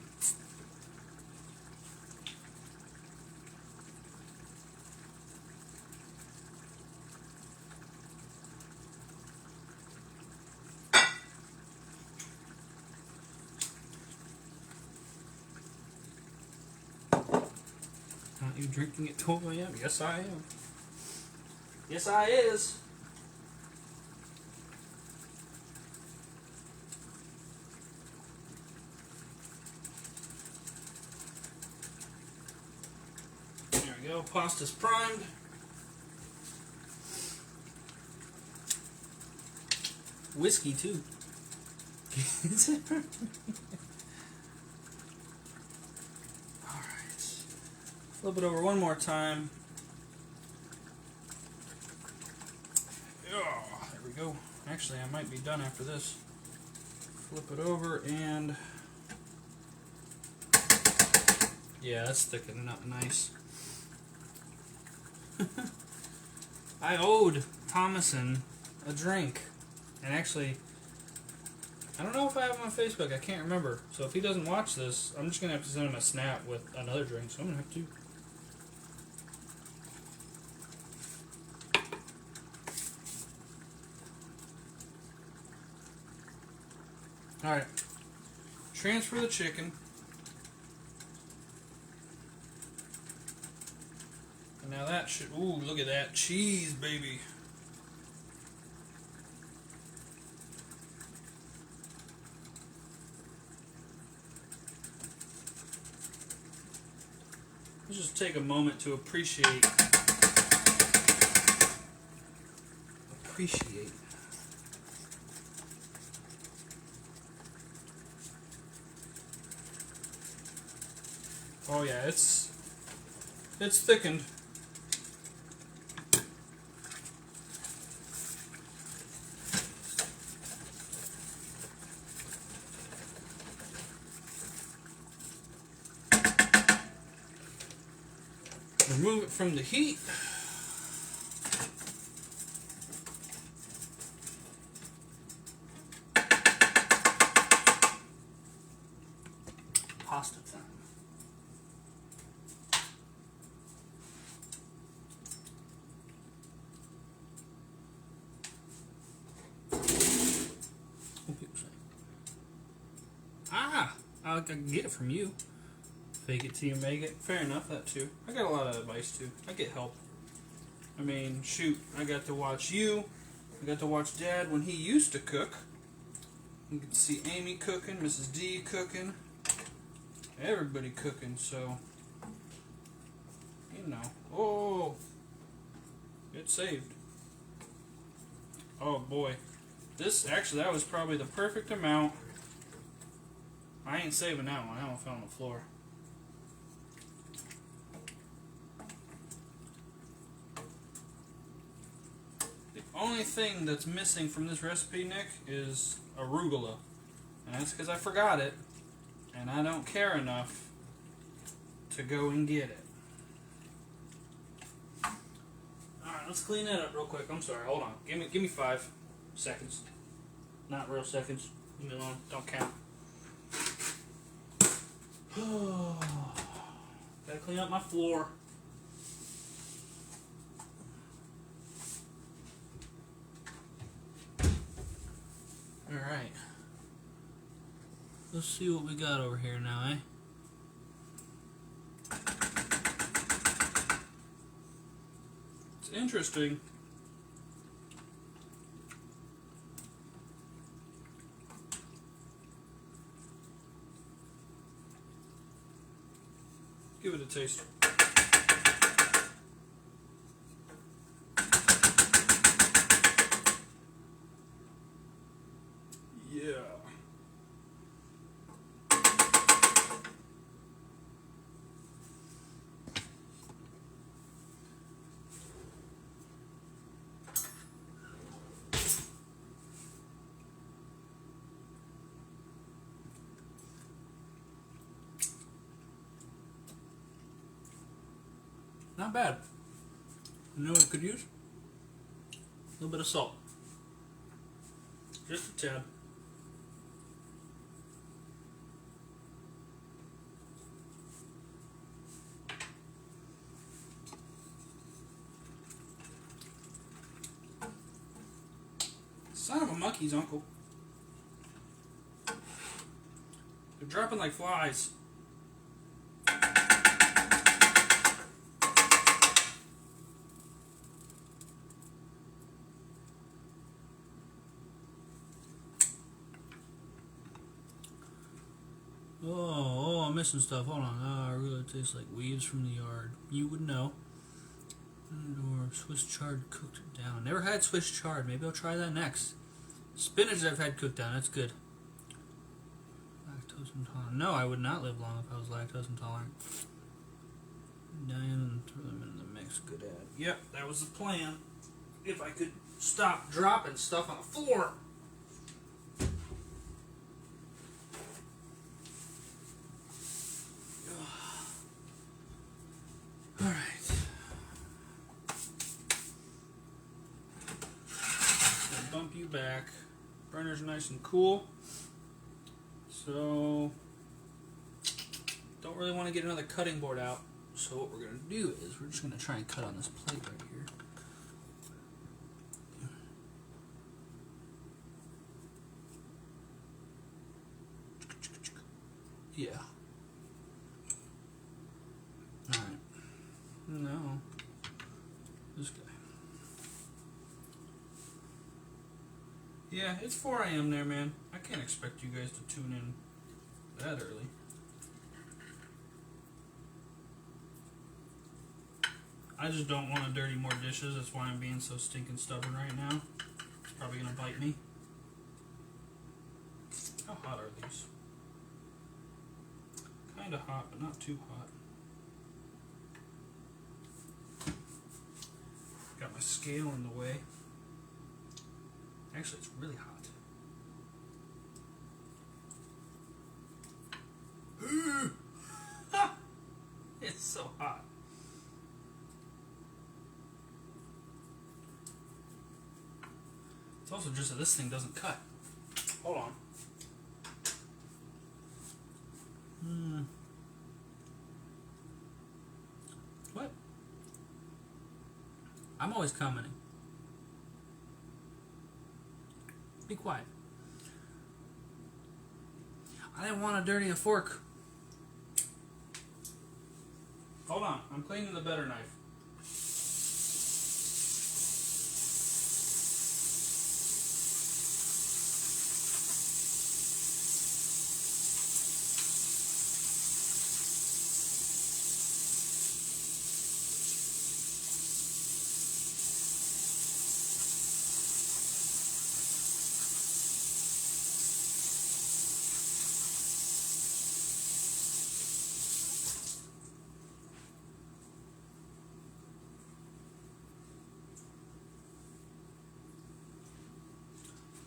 Aren't you drinking at 12 a.m.? Yes, I am. Yes, I is. There we go. Pasta's primed. Whiskey, too. Alright. Flip it over one more time. Oh, there we go. Actually, I might be done after this. Flip it over and... yeah, that's thickening up nice. I owed Thomason a drink. And actually, I don't know if I have him on Facebook. I can't remember. So if he doesn't watch this, I'm just going to have to send him a snap with another drink. So I'm going to have to. Alright. Transfer the chicken. And Now that should, ooh, look at that cheese, baby. Let's just take a moment to appreciate. Oh yeah, it's thickened. Remove it from the heat. Pasta time. I can get it from you. Fake it till you make it. Fair enough, that too. I got a lot of advice too. I get help. I mean, shoot, I got to watch you. I got to watch Dad when he used to cook. You can see Amy cooking, Mrs. D cooking, everybody cooking, so, you know. Oh, it's saved. Oh boy. That was probably the perfect amount. I ain't saving that one. That one fell on the floor. The only thing that's missing from this recipe, Nick, is arugula. And that's because I forgot it. And I don't care enough to go and get it. Alright, let's clean that up real quick. I'm sorry, hold on. Give me 5 seconds. Not real seconds. Leave me alone. Don't count. Gotta clean up my floor. Alright. Let's see what we got over here now, eh? It's interesting. Give it a taste. Yeah. Not bad. You know what I could use? A little bit of salt. Just a tad. Son of a monkey's uncle. They're dropping like flies. Oh, I'm missing stuff. Hold on. Oh, it really tastes like weaves from the yard. You would know. Or Swiss chard cooked down. Never had Swiss chard. Maybe I'll try that next. Spinach I've had cooked down. That's good. Lactose intolerant. No, I would not live long if I was lactose intolerant. And throw them in the mix. Good ad. Yep, that was the plan. If I could stop dropping stuff on the floor. Bump you back. Burner's nice and cool. So, don't really want to get another cutting board out. So what we're going to do is we're just going to try and cut on this plate right here. Yeah. Alright. No. This guy. Yeah, it's 4 a.m. there, man. I can't expect you guys to tune in that early. I just don't want to dirty more dishes. That's why I'm being so stinking stubborn right now. It's probably going to bite me. How hot are these? Kind of hot, but not too hot. Got my scale in the way. Actually, it's really hot. It's so hot. It's also just that this thing doesn't cut. Hold on. What? I'm always commenting. Be quiet. I didn't want to dirty a fork. Hold on, I'm cleaning the butter knife.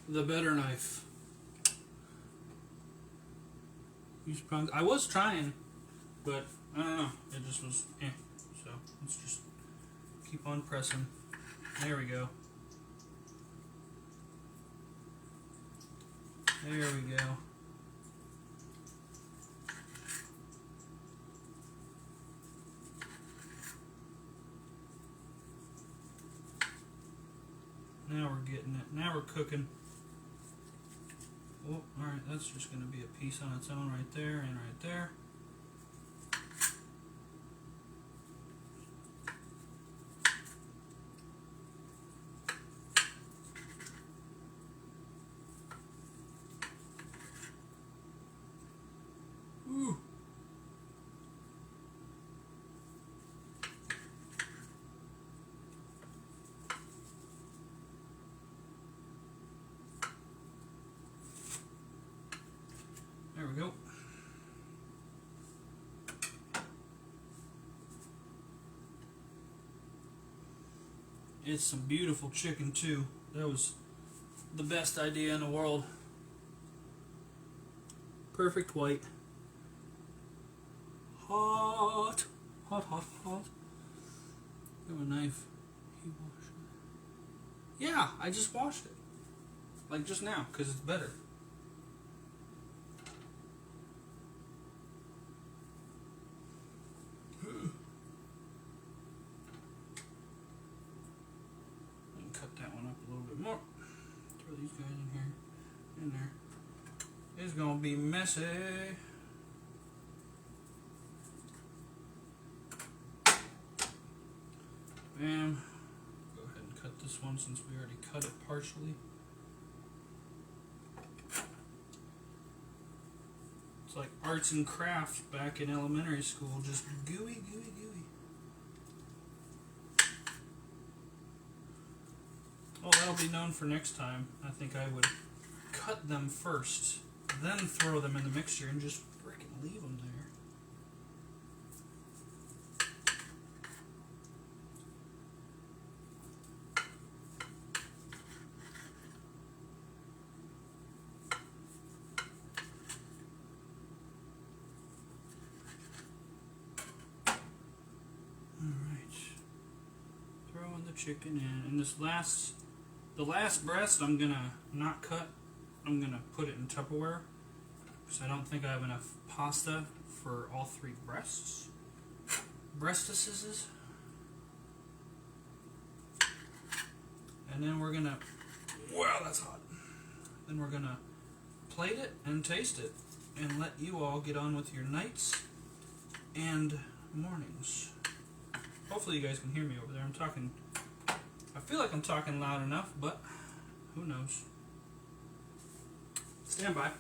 The butter knife. I was trying, but I don't know. It just was So let's just keep on pressing. There we go. There we go. Now we're getting it. Now we're cooking. Oh, alright, that's just going to be a piece on its own right there and right there. Ooh. There we go. It's some beautiful chicken too. That was the best idea in the world. Perfect white. Hot. Hot, hot, hot. Got a knife. You wash it. Yeah, I just washed it. Like just now, because it's better. Cut that one up a little bit more. Throw these guys in here, in there. It's gonna be messy. Bam. Go ahead and cut this one since we already cut it partially. It's like arts and crafts back in elementary school, just gooey, gooey, gooey. Well, that'll be known for next time. I think I would cut them first, then throw them in the mixture and just freaking leave them there. Alright. Throwing the chicken in. And the last breast I'm gonna not cut. I'm gonna put it in Tupperware because I don't think I have enough pasta for all 3 breasts. Breastises. And then we're gonna, wow, that's hot. Then we're gonna plate it and taste it and let you all get on with your nights and mornings. Hopefully you guys can hear me over there. I'm talking I feel like I'm talking loud enough, but who knows? Stand by.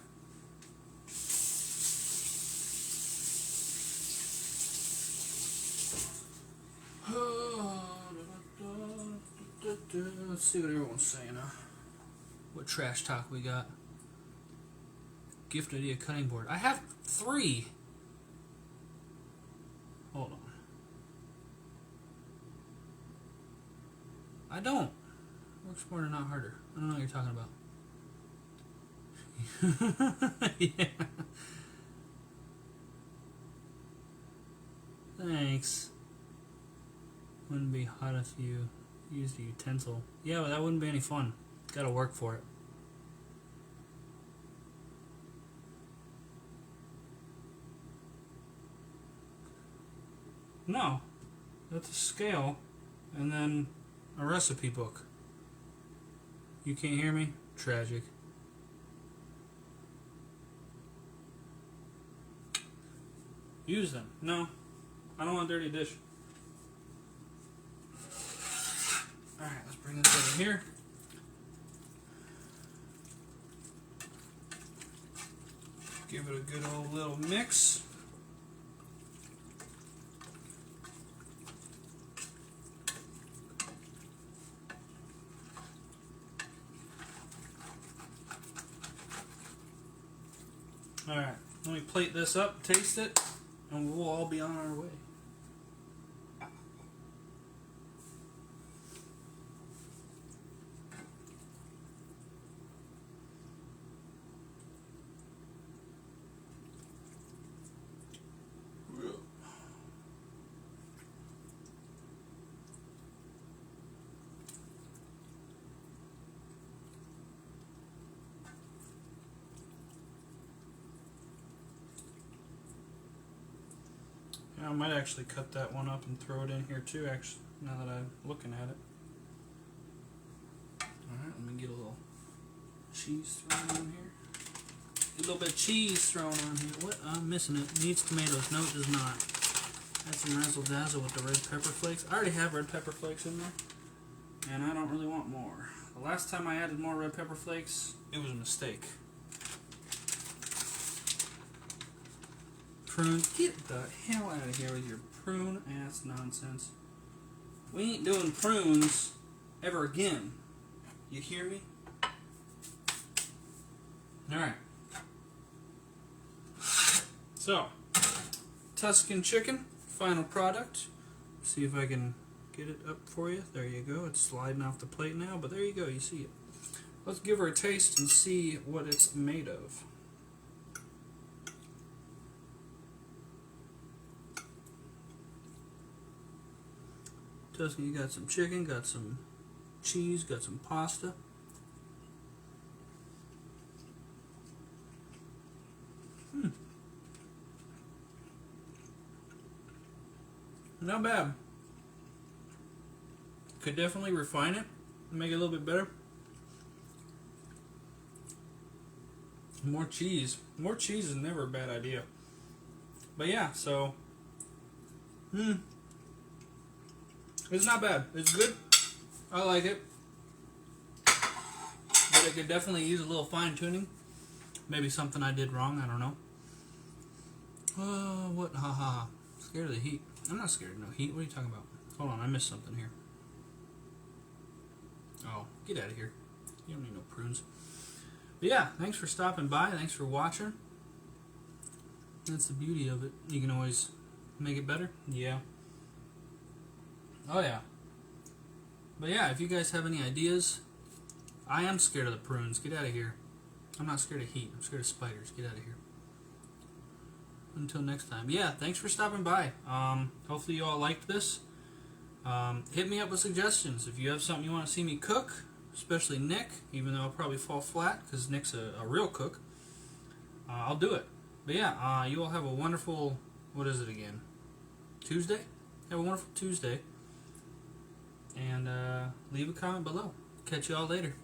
Let's see what everyone's saying. What trash talk we got? Gift idea cutting board. I have 3. Hold on. I don't. Work smarter, not harder. I don't know what you're talking about. Yeah. Thanks. Wouldn't be hot if you used a utensil. Yeah, but that wouldn't be any fun. Gotta work for it. No. That's a scale and then a recipe book. You can't hear me? Tragic. Use them. No. I don't want a dirty dish. Alright, let's bring this over here. Give it a good old little mix. Alright, let me plate this up, taste it, and we'll all be on our way. Yeah, I might actually cut that one up and throw it in here too, actually, now that I'm looking at it. Alright, let me get a little cheese thrown on here. Get a little bit of cheese thrown on here. What? I'm missing it. Needs tomatoes. No, it does not. Add some razzle dazzle with the red pepper flakes. I already have red pepper flakes in there, and I don't really want more. The last time I added more red pepper flakes, it was a mistake. Prune. Get the hell out of here with your prune ass nonsense. We ain't doing prunes ever again. You hear me? Alright. So, Tuscan chicken, final product. See if I can get it up for you. There you go. It's sliding off the plate now, but there you go. You see it. Let's give her a taste and see what it's made of. Tuscan, you got some chicken, got some cheese, got some pasta. Not bad. Could definitely refine it, make it a little bit better. More cheese. More cheese is never a bad idea. But yeah, so it's not bad. It's good. I like it. But it could definitely use a little fine tuning. Maybe something I did wrong, I don't know. What? Ha. Scared of the heat. I'm not scared of no heat. What are you talking about? Hold on, I missed something here. Oh, get out of here. You don't need no prunes. But yeah, thanks for stopping by. Thanks for watching. That's the beauty of it. You can always make it better. Yeah. Oh yeah. But yeah, if you guys have any ideas, I am scared of the prunes. Get out of here. I'm not scared of heat. I'm scared of spiders. Get out of here. Until next time. Yeah, thanks for stopping by. Hopefully you all liked this. Hit me up with suggestions. If you have something you want to see me cook, especially Nick, even though I'll probably fall flat because Nick's a real cook, I'll do it. But yeah, you all have a wonderful, what is it again? Tuesday? Have a wonderful Tuesday. And leave a comment below. Catch you all later.